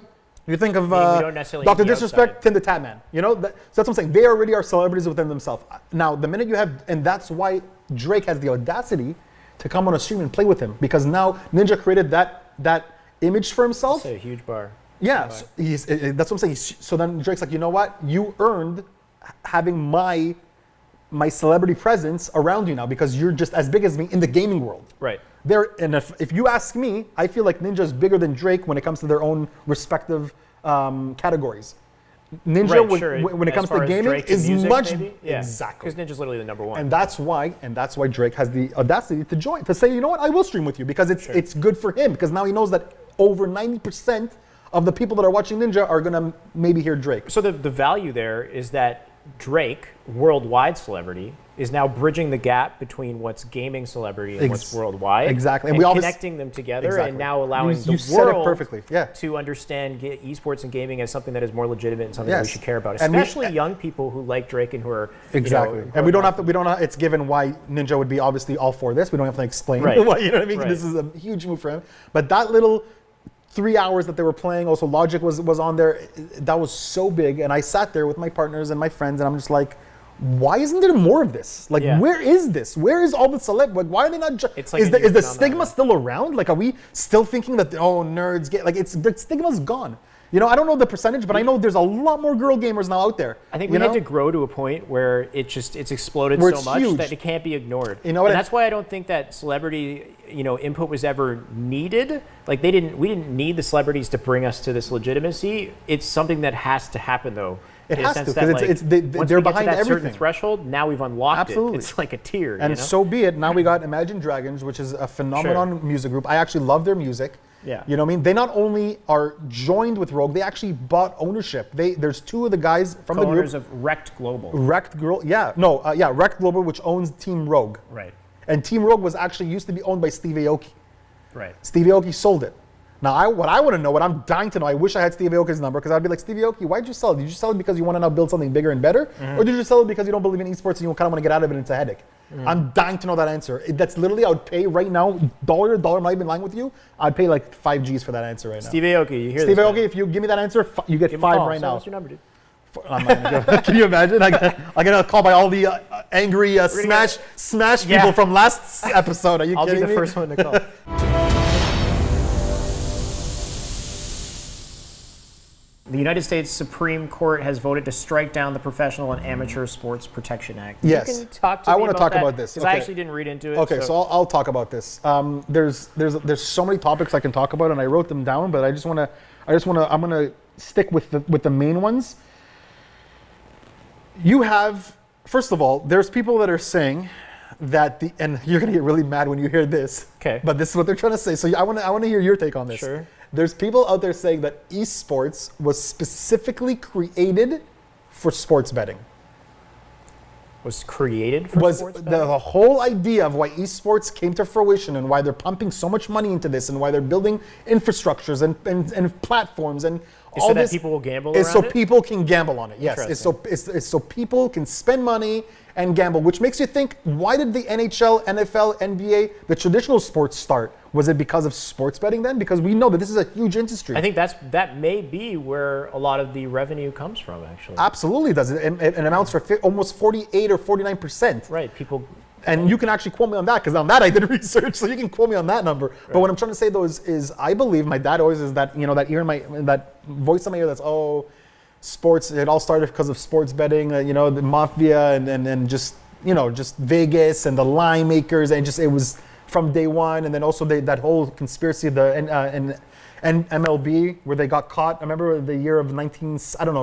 You think of Dr. Disrespect, Tim the Tatman. You know, so that's what I'm saying. They already are celebrities within themselves. Now, the minute you have, and that's why Drake has the audacity to come on a stream and play with him, because now Ninja created that image for himself.
That's a huge bar.
Yeah, so that's what I'm saying. So then Drake's like, you know what? You earned having my celebrity presence around you now, because you're just as big as me in the gaming world.
Right.
And if you ask me, I feel like Ninja is bigger than Drake when it comes to their own respective categories. Ninja, when it comes to gaming, is much exactly,
because Ninja's literally the number one.
And that's why Drake has the audacity to join, to say, you know what, I will stream with you, because it's good for him, because now he knows that over 90% of the people that are watching Ninja are gonna maybe hear Drake.
So the value there is that Drake, worldwide celebrity, is now bridging the gap between what's gaming celebrity and what's worldwide.
Exactly.
And connecting them together and now allowing the world to understand esports and gaming as something that is more legitimate and something that we should care about, especially young people who like Drake and who are
and we don't have it's given why Ninja would be obviously all for this. We don't have to explain why, you know what I mean? This is a huge move for him. But that little 3 hours that they were playing, also Logic was on there, that was so big. And I sat there with my partners and my friends and I'm just like, why isn't there more of this? Like, where is this? Where is all the celeb? Like, why are they not? Is the stigma still around? Like, are we still thinking that nerds get like the stigma's gone? You know, I don't know the percentage, but I know there's a lot more girl gamers now out there.
I think we had to grow to a point where it's exploded so much that it can't be ignored. You know, and that's why I don't think that celebrity input was ever needed. Like we didn't need the celebrities to bring us to this legitimacy. It's something that has to happen though.
It has to, because they're behind everything.
Certain threshold, now we've unlocked it. It's like a tier.
And so be it. Now we got Imagine Dragons, which is a phenomenon music group. I actually love their music.
Yeah.
You know what I mean? They not only are joined with Rogue, they actually bought ownership. There's two of the guys from the group.
Co-owners of Wrecked Global.
Wrecked Global, which owns Team Rogue.
Right.
And Team Rogue was actually used to be owned by Steve Aoki.
Right.
Steve Aoki sold it. Now, what I want to know, what I'm dying to know, I wish I had Steve Aoki's number, because I'd be like, Steve Aoki, why'd you sell it? Did you sell it because you want to now build something bigger and better? Or did you sell it because you don't believe in esports and you kind of want to get out of it and it's a headache? I'm dying to know that answer. That's literally, I would pay right now, dollar, I'm not even lying with you, I'd pay like 5 Gs for that answer right now.
Steve Aoki, you hear
Steve
this?
Aoki, if you give me that answer, you get 5 right now.
What's your number, dude?
Can you imagine? I get a call by all the angry Smash people from last episode. Are you kidding me?
I'll be the first one to call. The United States Supreme Court has voted to strike down the Professional and Amateur Sports Protection Act.
Yes.
You can talk to me
I want to talk about this.
Because I actually didn't read into it.
Okay, so I'll talk about this. There's so many topics I can talk about, and I wrote them down, but I'm gonna stick with the main ones. You have, first of all, there's people that are saying that and you're gonna get really mad when you hear this.
Okay.
But this is what they're trying to say. So I want to hear your take on this.
Sure.
There's people out there saying that esports was specifically created for sports betting.
Was created for sports betting?
The whole idea of why esports came to fruition and why they're pumping so much money into this and why they're building infrastructures and platforms and all
so
this.
That people will gamble
is
around
so
it?
people can gamble on it. Yes, it's so people can spend money and gamble, which makes you think, why did the NHL, NFL, NBA, the traditional sports start? Was it because of sports betting then? Because we know that this is a huge industry.
I think that may be where a lot of the revenue comes from, actually.
Absolutely does. It amounts for almost 48 or 49%.
Right, people.
And you can actually quote me on that, because on that I did research, so you can quote me on that number. Right. But what I'm trying to say though is I believe, my dad always is that, that voice in my ear that's, sports, it all started because of sports betting, the mafia and just Vegas and the line makers, and it was from day one. And then also that whole conspiracy, and MLB, where they got caught. I remember the year of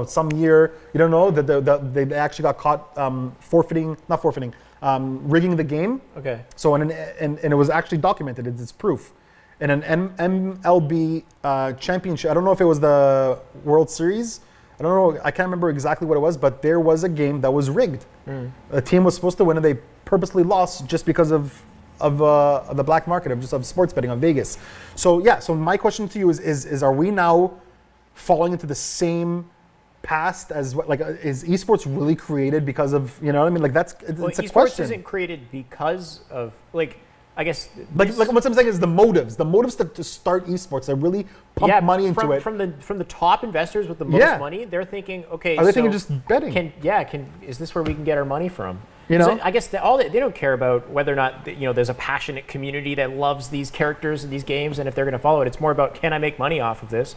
some year, you don't know, that they actually got caught rigging the game.
Okay.
So and it was actually documented. It's proof. In an MLB championship, I don't know if it was the World Series. I don't know. I can't remember exactly what it was, but there was a game that was rigged. A team was supposed to win, and they purposely lost just because of the black market of sports betting on Vegas. So yeah. So my question to you is are we now falling into the same past as is esports really created because of it's a
esports
question.
Isn't created because of I guess
what I'm saying is the motives to start esports, that really pump money into it.
From the top investors with the most money, they're thinking, okay,
are they thinking just betting?
Is this where we can get our money from?
I
guess they don't care about whether or not there's a passionate community that loves these characters and these games, and if they're going to follow it. It's more about, can I make money off of this?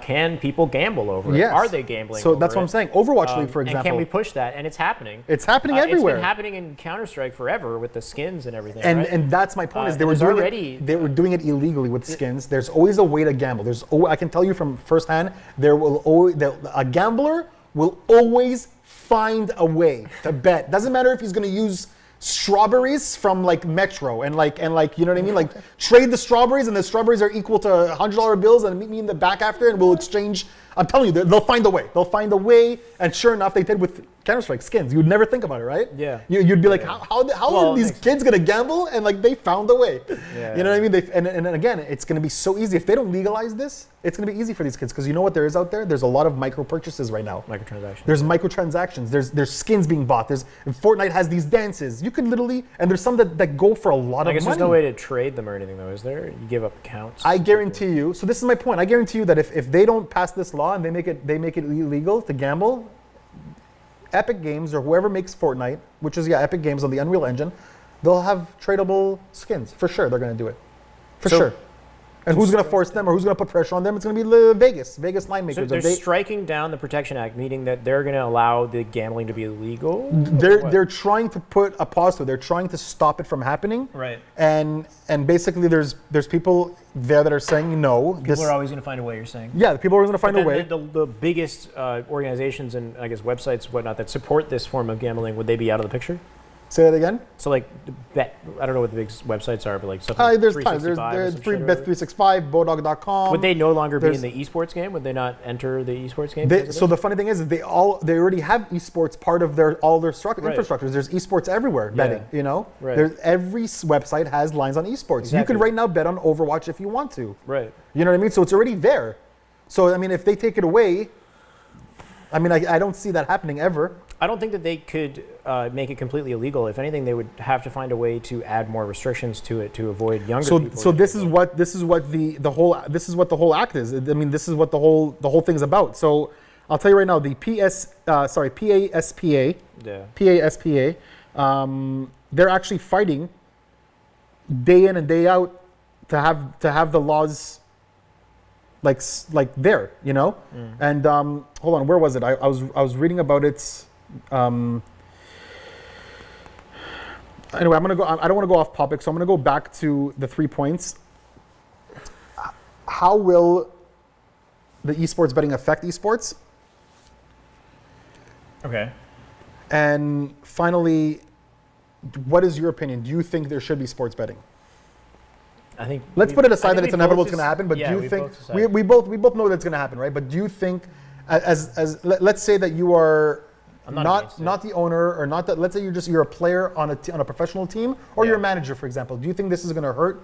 Can people gamble over it? Are they gambling?
So that's what I'm saying. Overwatch League, for example.
And can we push that? And it's happening.
It's happening everywhere.
It's been happening in Counter-Strike forever with the skins and everything.
And that's my point. Is they were doing it illegally with skins. There's always a way to gamble. I can tell you from firsthand, a gambler will always find a way to bet. Doesn't matter if he's going to use strawberries from Metro and you know what I mean? Trade the strawberries, and the strawberries are equal to $100 bills, and meet me in the back after, and we'll exchange. I'm telling you, they'll find a way. They'll find a way, and sure enough, they did with Counter-Strike skins. You'd never think about it, right?
Yeah.
You'd be like, how are these kids gonna gamble? And like they found a way.
Yeah.
You know what I mean? And again, it's gonna be so easy if they don't legalize this. It's gonna be easy for these kids because you know what there is out there. There's a lot of micro purchases right now.
Microtransactions.
There's microtransactions. There's skins being bought. And Fortnite has these dances. You could literally, and there's some that go for a lot of money.
I guess there's no way to trade them or anything though, is there? You give up accounts.
I guarantee you. So this is my point. I guarantee you that if they don't pass this law and they make it illegal to gamble, Epic Games or whoever makes Fortnite, which is Epic Games on the Unreal Engine, they'll have tradable skins for sure. They're going to do it for sure. And who's going to force them or who's going to put pressure on them? It's going to be Vegas line makers.
So they're striking down the Protection Act, meaning that they're going to allow the gambling to be illegal?
They're trying to put a pause to it. They're trying to stop it from happening.
Right.
And basically there's people there that are saying no.
People are always going to find a way, you're saying?
Yeah, people are going to find a way.
The biggest organizations and I guess websites, whatnot, that support this form of gambling, would they be out of the picture?
Say that again?
So like, I don't know what the big websites are, but like something like
there's tons. There's Bet365, Bodog.com.
Would they no longer be in the esports game? Would they not enter the esports game?
So the funny thing is they already have esports part of all their infrastructures. There's esports everywhere betting, you know?
Right.
Every website has lines on esports.
Exactly.
You can right now bet on Overwatch if you want to.
Right.
You know what I mean? So it's already there. So I mean, if they take it away, I mean, I don't see that happening ever.
I don't think that they could make it completely illegal. If anything, they would have to find a way to add more restrictions to it to avoid younger people.
So this is what the whole act is. I mean, this is what the whole thing's about. So I'll tell you right now, the PASPA, they're actually fighting day in and day out to have the laws like there, you know. And hold on, where was it? I was reading about it. Anyway, I don't want to go off topic, so I'm going to go back to the 3 points. How will the esports betting affect esports?
Okay.
And finally, what is your opinion? Do you think there should be sports betting?
I think.
Let's put it aside that it's inevitable it's going to happen, but do you think we both know that it's going to happen, right? But do you think, let's say that you are not the owner, or not that. Let's say you're a player on a professional team, or you're a manager, for example. Do you think this is going to hurt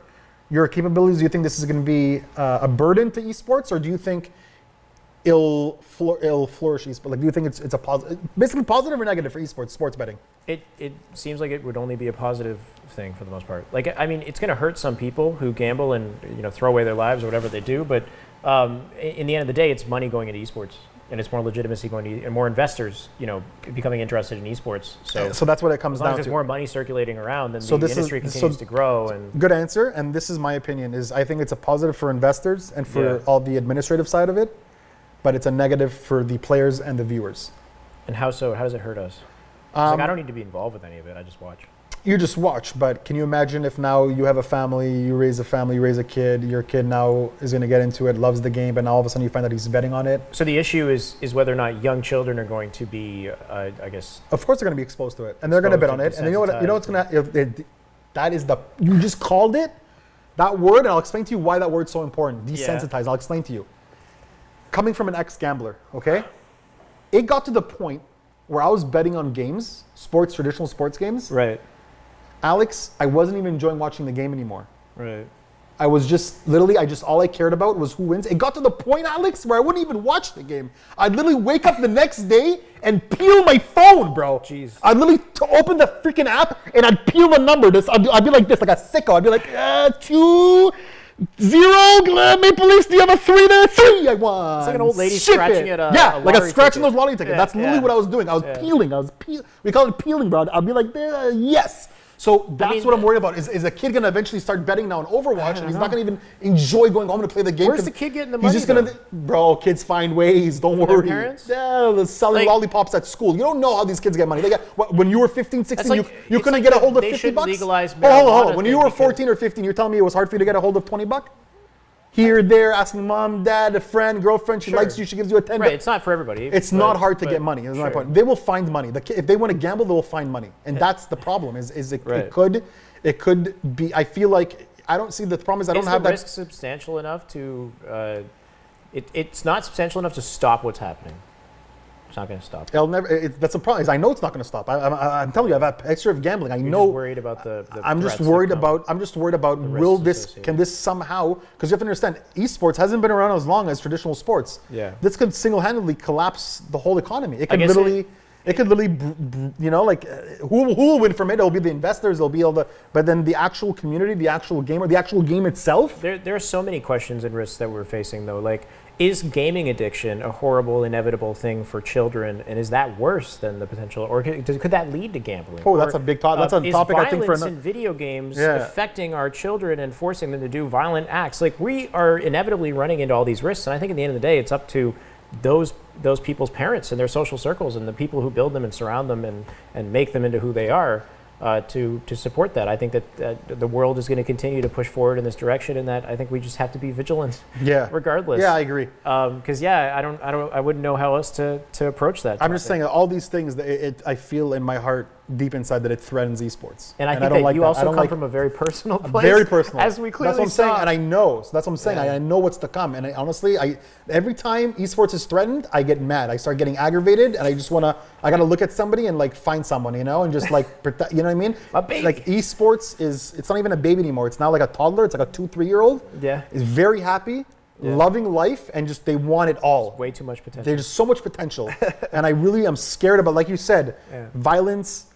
your capabilities? Do you think this is going to be a burden to esports, or do you think it'll flourish esports? Like, do you think it's a positive, basically positive or negative for esports, sports betting?
It seems like it would only be a positive thing for the most part. Like, I mean, it's going to hurt some people who gamble and throw away their lives or whatever they do, but in the end of the day, it's money going into esports. And it's more legitimacy going to, and more investors, becoming interested in esports. So
that's what it comes down to.
As there's more money circulating around, then the industry continues to grow. And
good answer. And this is my opinion: is I think it's a positive for investors and for all the administrative side of it, but it's a negative for the players and the viewers.
And how so? How does it hurt us? I don't need to be involved with any of it. I just watch.
You just watch, but can you imagine if now you have a family, you raise a kid, your kid now is going to get into it, loves the game, but now all of a sudden you find out he's betting on it?
So the issue is whether or not young children are going to be, I guess...
Of course they're going to be exposed to it, and they're going to bet on it. And you know what's going to... That is you just called it, that word, and I'll explain to you why that word's so important. Desensitize, I'll explain to you. Coming from an ex-gambler, okay? It got to the point where I was betting on games, traditional sports games.
Right.
Alex, I wasn't even enjoying watching the game anymore.
Right.
I was just literally, all I cared about was who wins. It got to the point, Alex, where I wouldn't even watch the game. I'd literally wake up the next day and peel my phone, bro.
Jeez.
I'd literally open the freaking app and I'd peel the number. I'd be like this, like a sicko. I'd be like, 2-0, Maple Leafs, do you have a 3 there? 3, I won.
It's like an old lady scratching at a
like a scratching
ticket.
Those lottery tickets. That's literally what I was doing. I was peeling. We call it peeling, bro. I'd be like, yes. So that's what I'm worried about. Is a kid going to eventually start betting now on Overwatch, and he's not going to even enjoy going home to play the game?
Where's the kid getting the money?
He's just going to, bro, kids find ways. Don't worry.
Their parents?
Yeah, they're selling lollipops at school. You don't know how these kids get money. They get, when you were 15, 16, you couldn't get a hold of 50 bucks?
Legalize
hold on. When you were 14 or 15, you're telling me it was hard for you to get a hold of 20 bucks? Here, there, asking mom, dad, a friend, girlfriend, she likes you, she gives you a 10.
Right, it's not for everybody.
It's not hard to get money, is my point. They will find money. If they want to gamble, they will find money. And that's the problem, it could be, I feel like, I don't see the problem is I don't have that.
Is the risk substantial enough to, it's not substantial enough to stop what's happening? It's not going to stop.
It'll never. That's a problem. I know it's not going to stop. I'm telling you, I've had a history of gambling. I
You're
know.
just worried about the
I'm just worried about. I'm just worried about. Will this?
associated.
Can this somehow? Because you have to understand, esports hasn't been around as long as traditional sports.
Yeah.
This could single-handedly collapse the whole economy. It
I
could
guess
literally. It could literally, who will win from it? It'll be the investors. It'll be all the. But then the actual community, the actual gamer, the actual game itself.
There are so many questions and risks that we're facing, though. Like, is gaming addiction a horrible, inevitable thing for children, and is that worse than the potential, or could that lead to gambling?
Oh, that's a big topic. That's a topic I think for
Is violence in video games
Yeah.
affecting our children and forcing them to do violent acts? Like, we are inevitably running into all these risks, and I think at the end of the day, it's up to those people's parents and their social circles and the people who build them and surround them and make them into who they are to support that. I think that the world is going to continue to push forward in this direction, and that I think we just have to be vigilant.
Yeah.
Regardless.
Yeah, I agree.
Because I wouldn't know how else to approach that.
I'm just saying that all these things that I feel in my heart deep inside that it threatens esports.
And I think
don't
that
like
you
that.
also
I don't
come
like,
from a very personal place.
very personal.
As we clearly
That's what I'm saying,
saw.
and I know. So that's what I'm saying.
Yeah.
I know what's to come. And honestly, every time esports is threatened, I get mad. I start getting aggravated, and I just I gotta look at somebody and like find someone, and just like protect. You know what I mean?
A baby.
Like esports it's not even a baby anymore. It's now like a toddler. It's like a 2-3-year-old.
Yeah.
Is very happy.
Yeah.
Loving life, and just they want it all.
Way too much potential.
There's so much potential, and I really am scared about, like you said, violence.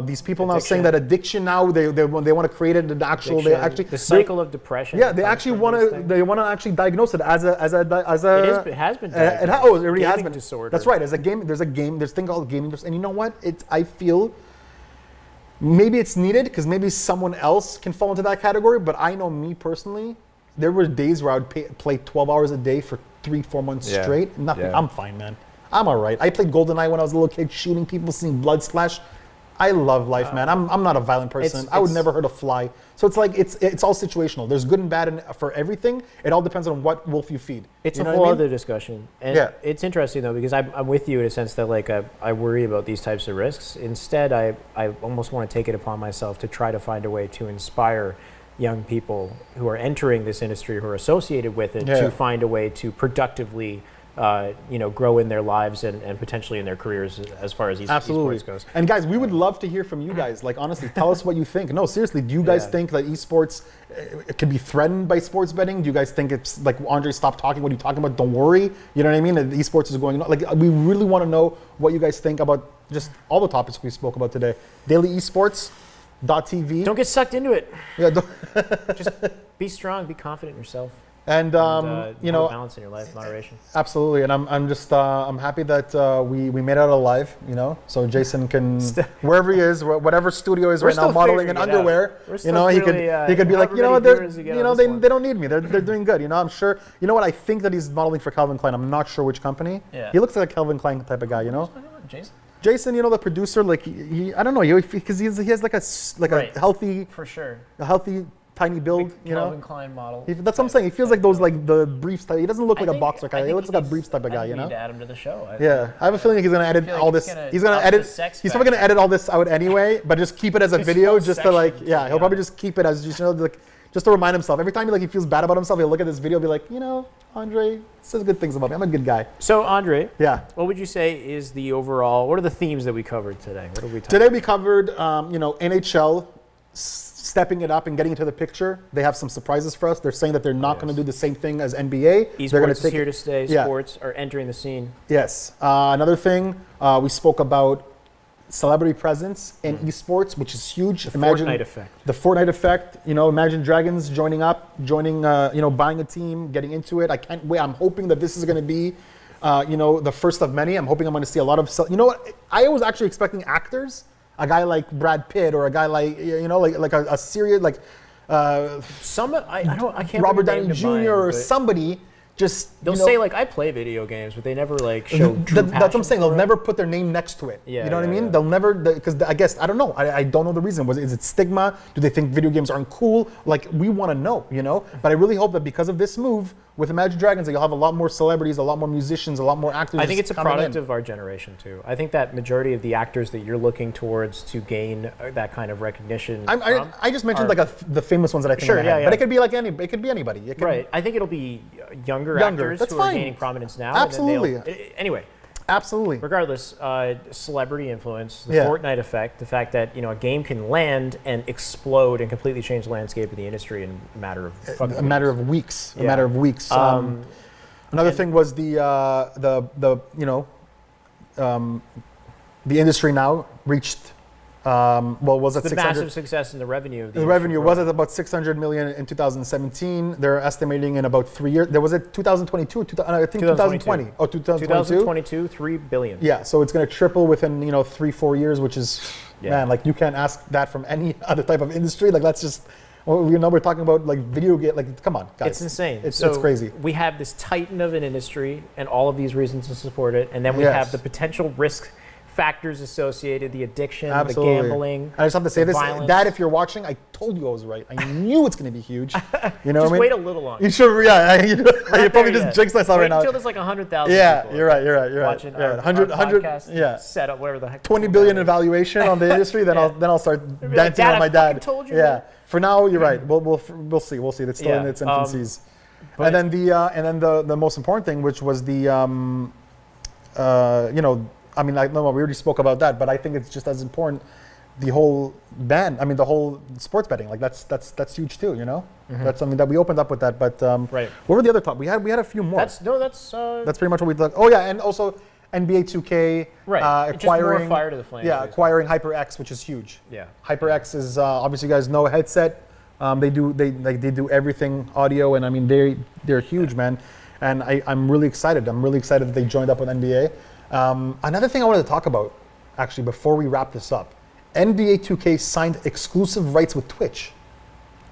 These people now saying that addiction now they want to create it an actual
Addiction,
they actually
the cycle of depression.
yeah they actually want to actually diagnose it as a
it has been diagnosed.
it already has
Gaming
been
disorder.
That's right. There's a thing called gaming disorder, and you know what? I feel maybe it's needed because maybe someone else can fall into that category, but I know me personally, there were days where I would play 12 hours a day for 3-4 months straight. Nothing.
Yeah.
I'm fine, man. I'm all right. I played GoldenEye when I was a little kid, shooting people, seeing blood splash. I love life, man. I'm not a violent person. I would never hurt a fly. So it's like it's all situational. There's good and bad for everything. It all depends on what wolf you feed.
It's
you know
a whole
what I mean?
other discussion. And it's interesting, though, because I'm with you in a sense that like I worry about these types of risks. Instead, I almost want to take it upon myself to try to find a way to inspire young people who are entering this industry, who are associated with it, to find a way to productively grow in their lives and potentially in their careers as far as esports goes.
And guys, we would love to hear from you guys. Like, honestly, tell us what you think. No, seriously, do you guys think that esports can be threatened by sports betting? Do you guys think it's like, Andre, stop talking? What are you talking about? Don't worry. You know what I mean? That esports is going on. Like, we really want to know what you guys think about just all the topics we spoke about today. Daily Esports.tv.
Don't get sucked into it.
Yeah,
just be strong, be confident in yourself.
And
balance in your life, moderation.
Absolutely, and I'm just I'm happy that we made it out alive. So Jason can wherever he is, whatever studio is right now, modeling in underwear. He could be like, they don't need me. They're doing good. I'm sure. You know what? I think that he's modeling for Calvin Klein. I'm not sure which company.
Yeah.
He looks like a Calvin Klein type of guy. Jason, the producer, like I don't know, because he has like a healthy,
for sure,
a healthy. Tiny build,
Calvin Klein model.
That's what I'm saying. He feels like those the briefs type. He doesn't look like a boxer guy. He looks like a briefs type of guy.
We need to add him to the show.
I have a feeling he's gonna edit all this. He's gonna edit. He's probably gonna edit all this out anyway, but just keep it as a video, just to like. Yeah, he'll probably just keep it as just to remind himself. Every time he feels bad about himself, he'll look at this video, and be like, Andre says good things about me. I'm a good guy.
So Andre,
what
would you say is the overall? What are the themes that we covered today? What did we talk
Today we covered, NHL. Stepping it up and getting into the picture. They have some surprises for us. They're saying that they're not going to do the same thing as NBA.
Esports is here to stay. Sports are entering the scene.
Yes. Another thing, we spoke about celebrity presence in esports, which is huge.
Fortnite effect.
The Fortnite effect. Imagine Dragons joining, buying a team, getting into it. I can't wait. I'm hoping that this is going to be, the first of many. I'm hoping I'm going to see a lot of. You know what? I was actually expecting actors. A guy like Brad Pitt, or a guy like a serious I can't. Robert Downey Jr. or somebody. They'll
say I play video games, but they never show.
That's what I'm saying. They'll never put their name next to it. Yeah, you know what I mean? Yeah. They'll never, because I guess I don't know. I don't know the reason. Is it stigma? Do they think video games aren't cool? We want to know, But I really hope that because of this move with Imagine Dragons, that you'll have a lot more celebrities, a lot more musicians, a lot more actors.
I think it's a product of our generation too. I think that majority of the actors that you're looking towards to gain that kind of recognition.
I just mentioned the famous ones that I think.
Sure, yeah.
But it could be it could be anybody.
Right. I think it'll be younger actors who are gaining prominence now.
Absolutely.
Anyway,
Absolutely.
Regardless, celebrity influence, the
Yeah.
Fortnite effect, the fact that a game can land and explode and completely change the landscape of the industry in a matter of
A matter of weeks.
Yeah.
A matter of weeks. Another thing was the industry now reached. Was it
the
600?
massive success in the revenue of
The revenue was at about 600 million in 2017. They're estimating in about 3 years. There was it 2022. I think 2020. Oh,
2022, 3 billion.
Yeah, so it's going to triple within 3-4 years, which is man, like you can't ask that from any other type of industry. Like that's just. Well, we're talking about like video game. Like, come on, guys.
It's insane.
It's crazy.
We have this titan of an industry and all of these reasons to support it, and then we have the potential risk factors associated, the addiction,
Absolutely.
the gambling.
I just have to say this,
violence.
Dad, if you're watching, I told you I was right. I knew it's going to be huge. You know
just
what I mean?
wait a little longer.
You should, you probably just jinxed myself right now.
Until there's like 100,000
Yeah,
people.
you're right.
Watching our
100,
podcast,
yeah.
set up whatever the heck.
20 billion evaluation on the industry, then I'll start dancing
Dad,
on my
I
dad.
fucking told you,
yeah.
man.
For now, you're right. We'll see. It's still in its infancies. And then the most important thing, which was the we already spoke about that, but I think it's just as important. The whole ban. I mean, the whole sports betting. Like that's huge too. That's something that we opened up with that. But
right.
What were the other top? We had a few more.
That's
pretty much what we thought. Oh yeah, and also NBA 2K.
Right.
Acquiring
just more fire to the flame.
Yeah, acquiring HyperX, which is huge.
Yeah.
HyperX is obviously you guys know a headset. They do everything audio, and I mean they're huge, man. And I'm really excited. I'm really excited that they joined up with NBA. Another thing I wanted to talk about, actually, before we wrap this up, NBA 2K signed exclusive rights with Twitch.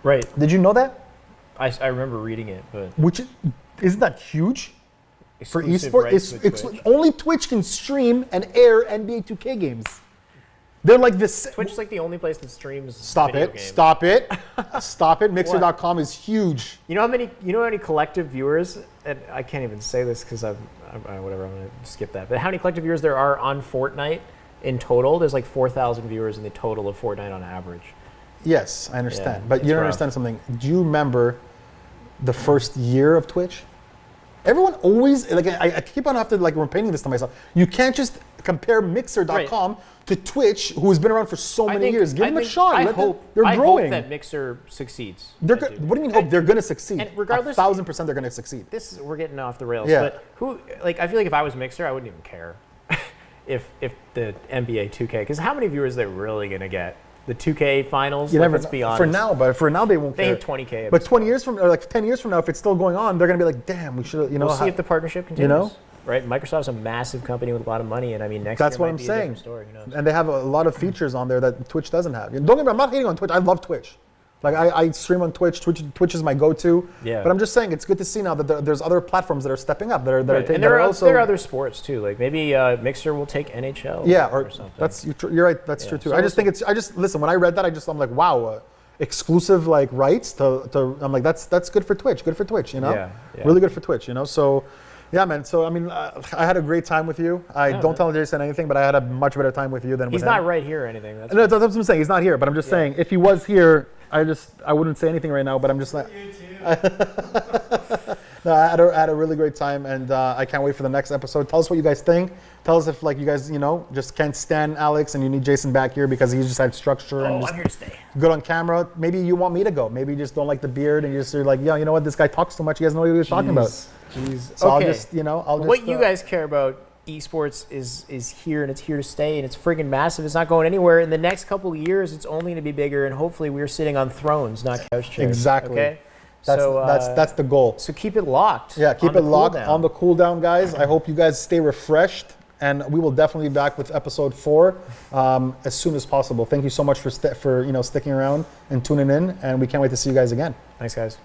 Right.
Did you know that?
I remember reading it, but
Isn't that huge? For
exclusive
esports,
rights with Twitch.
only Twitch can stream and air NBA 2K games. They're like this.
Twitch is like the only place that streams.
Stop
video
it!
games.
Stop it! Stop it! Mixer.com is huge.
You know how many collective viewers? And I can't even say this because whatever. I'm gonna skip that. But how many collective viewers there are on Fortnite in total? There's like 4,000 viewers in the total of Fortnite on average.
Yes, I understand.
Yeah,
but you don't
rough.
understand something. Do you remember the first year of Twitch? Everyone always, like, I keep on after, like, repeating this to myself. You can't just compare Mixer.com to Twitch, who has been around for so many years. Give them a shot.
I hope that Mixer succeeds.
What do you mean hope? They're going to succeed.
And regardless,
1,000% they're going to succeed.
We're getting off the rails.
Yeah.
But I feel like if I was Mixer, I wouldn't even care if the NBA 2K, because how many viewers are they really going to get? The 2K finals, let's be honest.
For now they won't
they
care.
hit 20K.
But 20 years from, or like 10 years from now, if it's still going on, they're going to be like, damn, we should,
We'll see if the partnership continues. Right? Microsoft's a massive company with a lot of money, and I mean, next
That's
year
what
might
I'm
be a
saying.
different story.
And they have a lot of features on there that Twitch doesn't have. Don't get me wrong, I'm not hating on Twitch. I love Twitch. Like I stream on Twitch. Twitch is my go-to.
Yeah.
But I'm just saying, it's good to see now that there's other platforms that are stepping up that are
Right.
taking.
And there are other sports too. Like maybe Mixer will take NHL.
Yeah,
or something.
You're right. That's true too.
So
I just listen. When I read that, I'm like, wow, exclusive like rights to. I'm like, that's good for Twitch. Good for Twitch.
Yeah.
Really good for Twitch. So. Yeah, man. So, I mean, I had a great time with you. Don't tell Jason anything, but I had a much better time with you than with him.
He's not right here or anything.
No, that's what I'm saying. He's not here, but I'm just saying, if he was here, I wouldn't say anything right now, but I'm just like... No, I had a really great time, and I can't wait for the next episode. Tell us what you guys think. Tell us if, like, you guys, just can't stand Alex and you need Jason back here because he just had structure and just
I'm here to stay.
Good on camera. Maybe you want me to go. Maybe you just don't like the beard and you're like, yeah, you know what? This guy talks too much. He doesn't know what he's talking about.
Jeez.
So
okay.
I'll just...
What you guys care about, esports is here and it's here to stay and it's friggin' massive. It's not going anywhere. In the next couple of years, it's only going to be bigger, and hopefully we're sitting on thrones, not couch chairs.
Exactly.
Okay.
That's the goal.
So keep it locked.
Yeah, keep it locked on the cooldown, guys. I hope you guys stay refreshed, and we will definitely be back with episode 4 as soon as possible. Thank you so much for sticking around and tuning in, and we can't wait to see you guys again.
Thanks, guys.